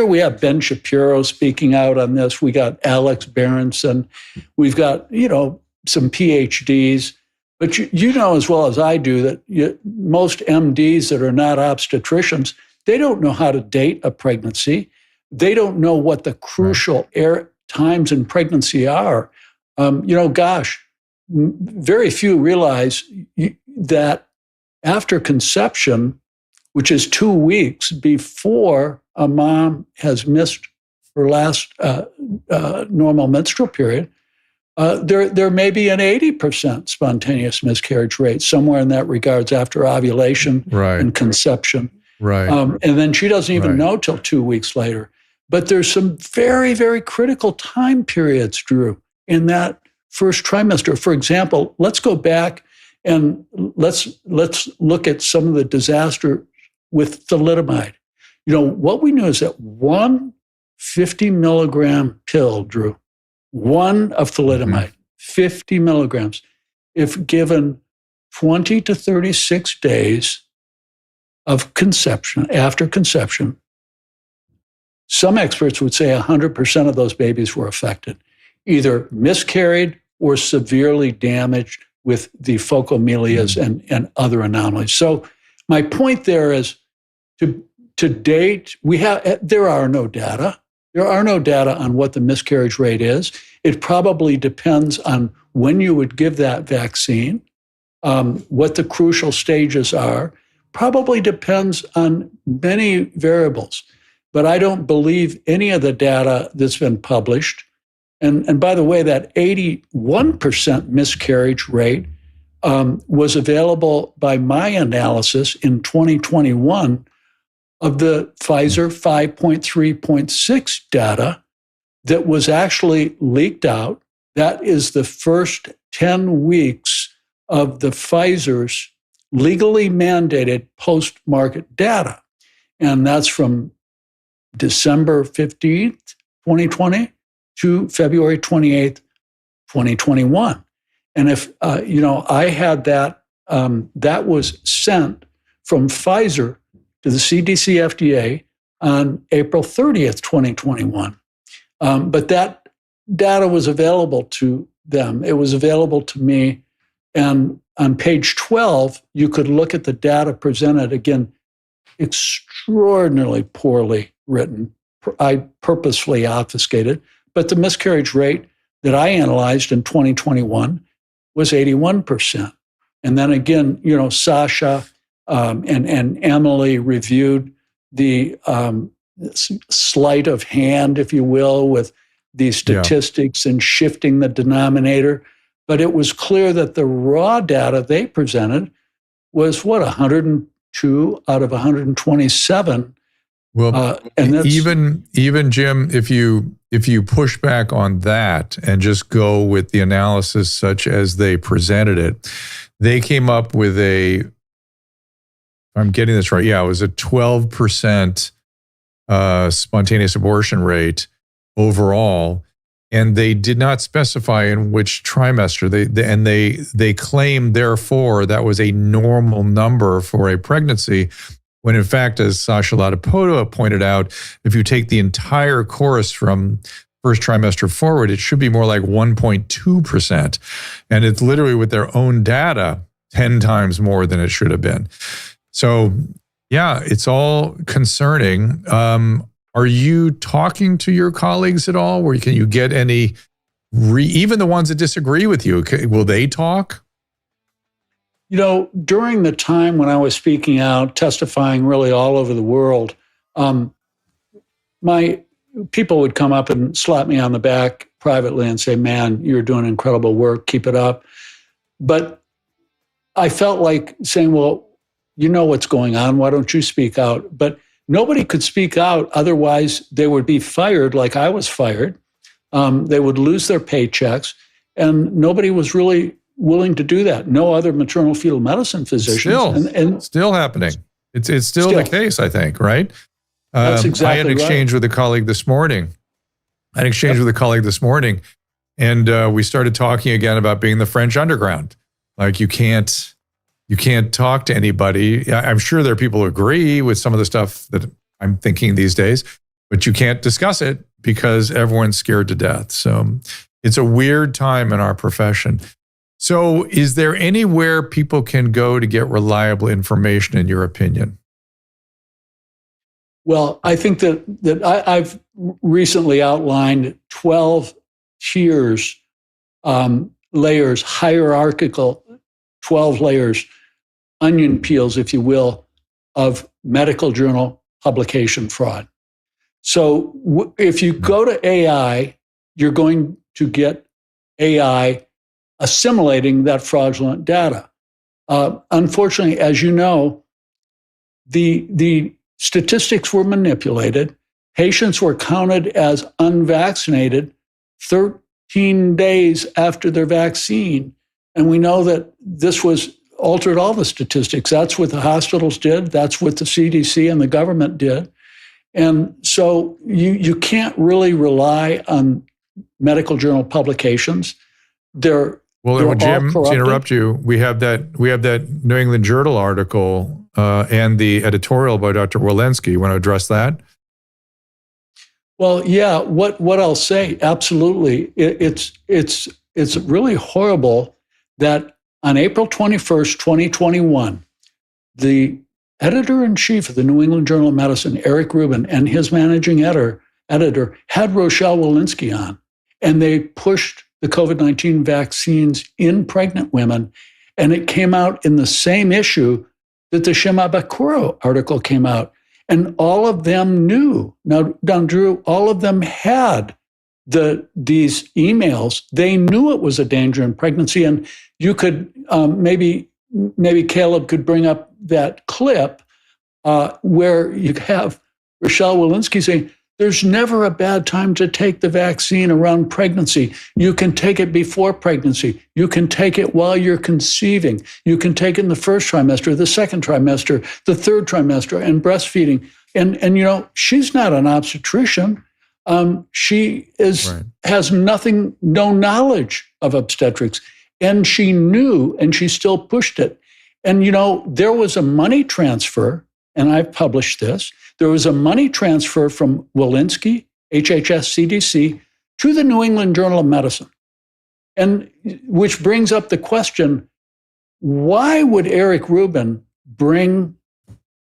we have Ben Shapiro speaking out on this. We got Alex Berenson. We've got, some PhDs. But you know as well as I do that most MDs that are not obstetricians, they don't know how to date a pregnancy. They don't know what the crucial times in pregnancy are. Very few realize that after conception, which is 2 weeks before a mom has missed her last normal menstrual period, there may be an 80% spontaneous miscarriage rate, somewhere in that regards, after ovulation and conception. Right. And then she doesn't even know till 2 weeks later. But there's some very, very critical time periods, Drew, in that first trimester. For example, let's go back and let's look at some of the disaster with thalidomide. What we knew is that one 50 milligram pill, Drew, one of thalidomide, 50 milligrams, if given 20 to 36 days of conception, after conception, some experts would say 100% of those babies were affected, either miscarried or severely damaged with the phocomelias and other anomalies. So my point there is, to date, there are no data. There are no data on what the miscarriage rate is. It probably depends on when you would give that vaccine, what the crucial stages are. Probably depends on many variables. But I don't believe any of the data that's been published. And by the way, that 81% miscarriage rate was available by my analysis in 2021 of the Pfizer 5.3.6 data that was actually leaked out. That is the first 10 weeks of the Pfizer's legally mandated post-market data. And that's from December 15th, 2020 to February 28th, 2021. And if, I had that, that was sent from Pfizer to the CDC FDA on April 30th, 2021. But that data was available to them. It was available to me. And on page 12, you could look at the data presented, again, extraordinarily poorly written. I purposefully obfuscated. But the miscarriage rate that I analyzed in 2021 was 81%. And then again, Sasha and Emily reviewed the sleight of hand, if you will, with these statistics and shifting the denominator. But it was clear that the raw data they presented was 102 out of 127. Well, and that's, even Jim, if you push back on that and just go with the analysis such as they presented it, they came up with if I'm getting this right, it was a 12% spontaneous abortion rate overall, and they did not specify in which trimester. They claimed, therefore, that was a normal number for a pregnancy, when in fact, as Sasha Latipova pointed out, if you take the entire course from first trimester forward, it should be more like 1.2%. And it's literally with their own data 10 times more than it should have been. So, yeah, it's all concerning. Are you talking to your colleagues at all? Where can you get any, even the ones that disagree with you, will they talk? During the time when I was speaking out, testifying really all over the world, my people would come up and slap me on the back privately and say, "Man, you're doing incredible work. Keep it up." But I felt like saying, "Well, you know what's going on. Why don't you speak out?" But nobody could speak out. Otherwise, they would be fired like I was fired. They would lose their paychecks. And nobody was really willing to do that. No other maternal fetal medicine physicians. Still happening. It's still the case, I think, right? That's exactly I had an exchange with a colleague this morning. And we started talking again about being the French underground. Like you can't talk to anybody. I'm sure there are people who agree with some of the stuff that I'm thinking these days, but you can't discuss it because everyone's scared to death. So it's a weird time in our profession. So is there anywhere people can go to get reliable information, in your opinion? Well, I think that I've recently outlined 12 tiers, layers, hierarchical 12 layers, onion peels, if you will, of medical journal publication fraud. So if you go to AI, you're going to get AI assimilating that fraudulent data. Unfortunately, as you know, the statistics were manipulated. Patients were counted as unvaccinated 13 days after their vaccine. And we know that this altered all the statistics. That's what the hospitals did. That's what the CDC and the government did. And so you can't really rely on medical journal publications. Jim, to interrupt you, we have that New England Journal article and the editorial by Dr. Walensky. You want to address that? Well, yeah. What I'll say, absolutely, it's really horrible that on April 21st, 2021, the editor-in-chief of the New England Journal of Medicine, Eric Rubin, and his managing editor had Rochelle Walensky on, and they pushed the COVID-19 vaccines in pregnant women, and it came out in the same issue that the Shimabukuro article came out. And all of them knew. Now, Drew, all of them had these emails. They knew it was a danger in pregnancy. And you could, maybe Caleb could bring up that clip where you have Rochelle Walensky saying, "There's never a bad time to take the vaccine around pregnancy. You can take it before pregnancy. You can take it while you're conceiving. You can take it in the first trimester, the second trimester, the third trimester, and breastfeeding." And she's not an obstetrician. She has no knowledge of obstetrics. And she knew, and she still pushed it. And, there was a money transfer, and I've published this. There was a money transfer from Walensky, HHS, CDC, to the New England Journal of Medicine. And which brings up the question, why would Eric Rubin bring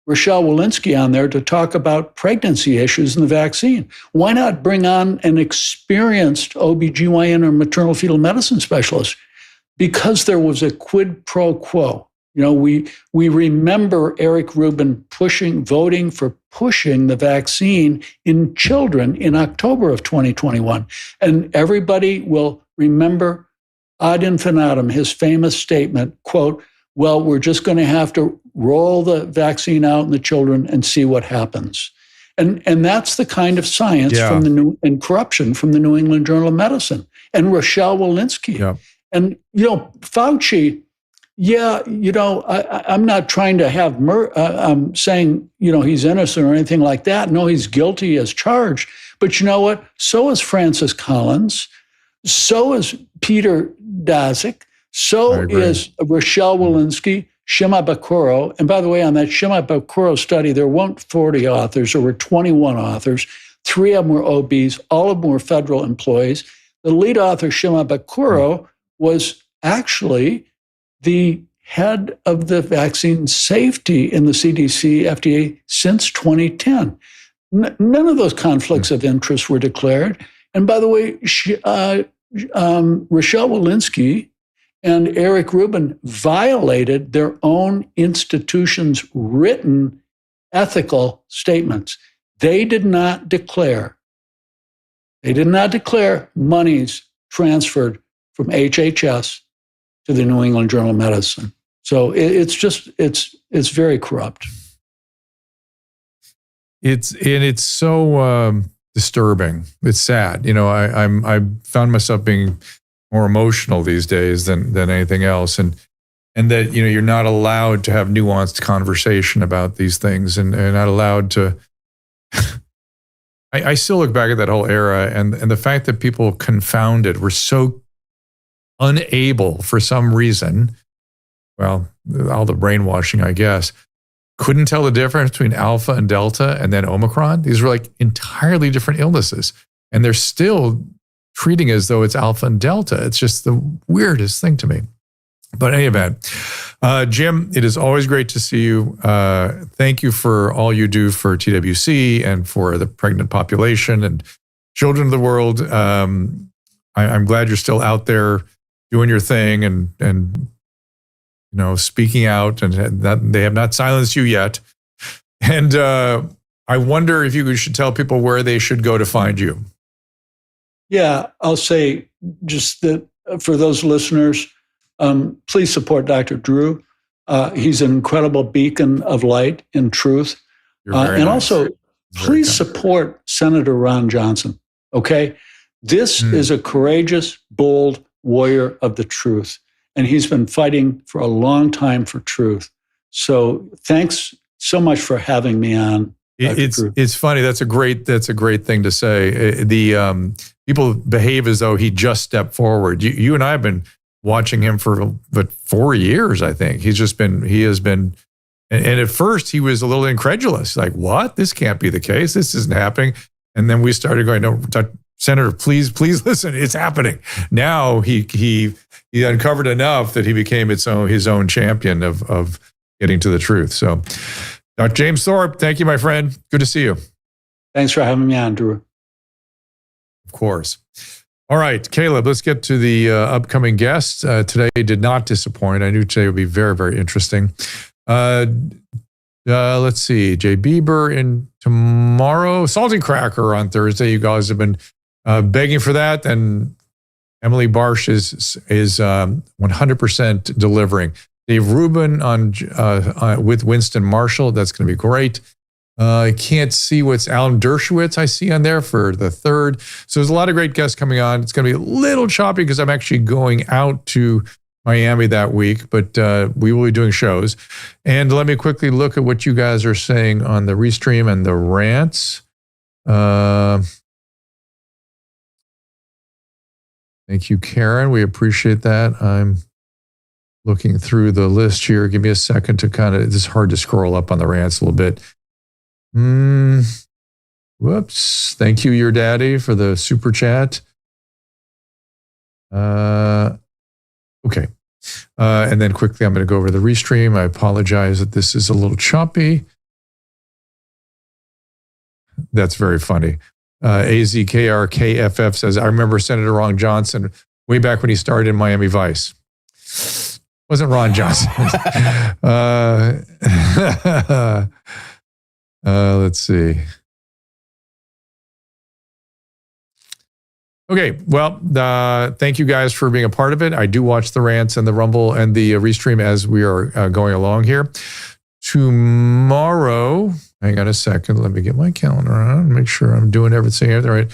Rochelle Walensky on there to talk about pregnancy issues in the vaccine? Why not bring on an experienced OBGYN or maternal fetal medicine specialist? Because there was a quid pro quo. We remember Eric Rubin voting for pushing the vaccine in children in October of 2021. And everybody will remember ad infinitum, his famous statement, quote, "Well, we're just going to have to roll the vaccine out in the children and see what happens." And that's the kind of science and corruption from the New England Journal of Medicine and Rochelle Walensky. Yeah. And, Fauci, I'm not trying to have, I'm saying, he's innocent or anything like that. No, he's guilty as charged. But you know what? So is Francis Collins. So is Peter Daszak. So is Rochelle Walensky, Shimabukuro. And by the way, on that Shimabukuro study, there weren't 40 authors. There were 21 authors. 3 of them were OBs. All of them were federal employees. The lead author, Shimabukuro, was actually the head of the vaccine safety in the CDC, FDA since 2010. None of those conflicts of interest were declared. And by the way, Rochelle Walensky and Eric Rubin violated their own institution's written ethical statements. They did not declare monies transferred from HHS to the New England Journal of Medicine. So it's very corrupt. It's so disturbing. It's sad. I found myself being more emotional these days than anything else, and that you're not allowed to have nuanced conversation about these things, and not allowed to. I still look back at that whole era, and the fact that people confounded were so unable for some reason. Well, all the brainwashing, I guess. Couldn't tell the difference between Alpha and Delta and then Omicron. These were like entirely different illnesses. And they're still treating as though it's Alpha and Delta. It's just the weirdest thing to me. But in any event, Jim, it is always great to see you. Thank you for all you do for TWC and for the pregnant population and children of the world. I'm glad you're still out there doing your thing and speaking out, and that they have not silenced you yet. And I wonder if you should tell people where they should go to find you. Yeah, I'll say just that for those listeners, please support Dr. Drew. He's an incredible beacon of light and truth. And nice. Also, please support Senator Ron Johnson, okay? This is a courageous, bold warrior of the truth. And he's been fighting for a long time for truth. So thanks so much for having me on. It's funny. That's a great thing to say. The people behave as though he just stepped forward. You and I have been watching him for 4 years, I think. He has been, and at first he was a little incredulous. Like, what? This can't be the case. This isn't happening. And then we started going, no, Senator, please listen. It's happening. Now he uncovered enough that he became his own champion of getting to the truth. So, Dr. James Thorpe, thank you, my friend. Good to see you. Thanks for having me on, Drew. Of course. All right, Caleb, let's get to the upcoming guests. Today did not disappoint. I knew today would be very, very interesting. Let's see, Jay Bieber in tomorrow, Salty Cracker on Thursday. You guys have been begging for that, and Emily Barsh is 100% delivering. Dave Rubin with Winston Marshall. That's going to be great. I can't see what's Alan Dershowitz I see on there for the 3rd. So there's a lot of great guests coming on. It's going to be a little choppy because I'm actually going out to Miami that week, but we will be doing shows. And let me quickly look at what you guys are saying on the Restream and the rants. Thank you, Karen. We appreciate that. I'm looking through the list here. Give me a second to it's hard to scroll up on the rants a little bit. Whoops. Thank you, your daddy, for the super chat. Okay. And then quickly, I'm going to go over to the Restream. I apologize that this is a little choppy. That's very funny. AZKRKFF says, I remember Senator Ron Johnson way back when he started in Miami Vice. Wasn't Ron Johnson. Let's see. Okay, well, thank you guys for being a part of it. I do watch the rants and the Rumble and the Restream as we are going along here. Tomorrow, hang on a second. Let me get my calendar on. Make sure I'm doing everything right.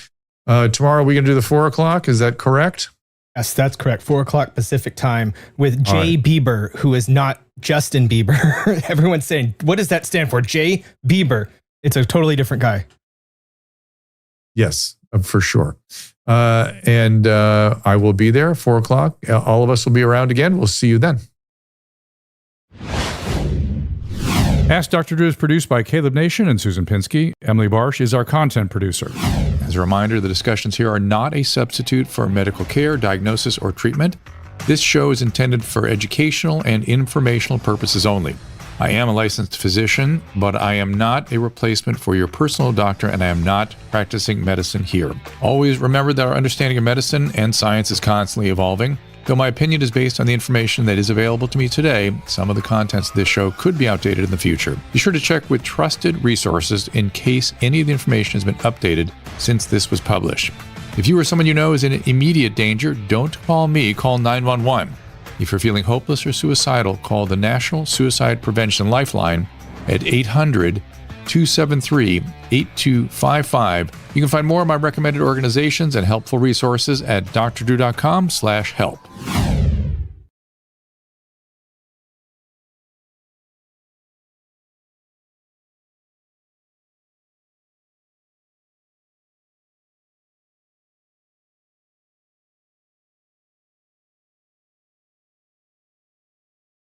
Tomorrow, we're going to do the 4 o'clock. Is that correct? Yes, that's correct. 4 o'clock Pacific time with Jay Bieber, who is not Justin Bieber. Everyone's saying, what does that stand for? Jay Bieber. It's a totally different guy. Yes, for sure. And I will be there 4 o'clock. All of us will be around again. We'll see you then. Ask Dr. Drew is produced by Caleb Nation and Susan Pinsky. Emily Barsh is our content producer. As a reminder, the discussions here are not a substitute for medical care, diagnosis, or treatment. This show is intended for educational and informational purposes only. I am a licensed physician, but I am not a replacement for your personal doctor, and I am not practicing medicine here. Always remember that our understanding of medicine and science is constantly evolving. Though my opinion is based on the information that is available to me today, some of the contents of this show could be outdated in the future. Be sure to check with trusted resources in case any of the information has been updated since this was published. If you or someone you know is in immediate danger, don't call me, call 911. If you're feeling hopeless or suicidal, call the National Suicide Prevention Lifeline at 800-273-8255. You can find more of my recommended organizations and helpful resources at drdrew.com/help.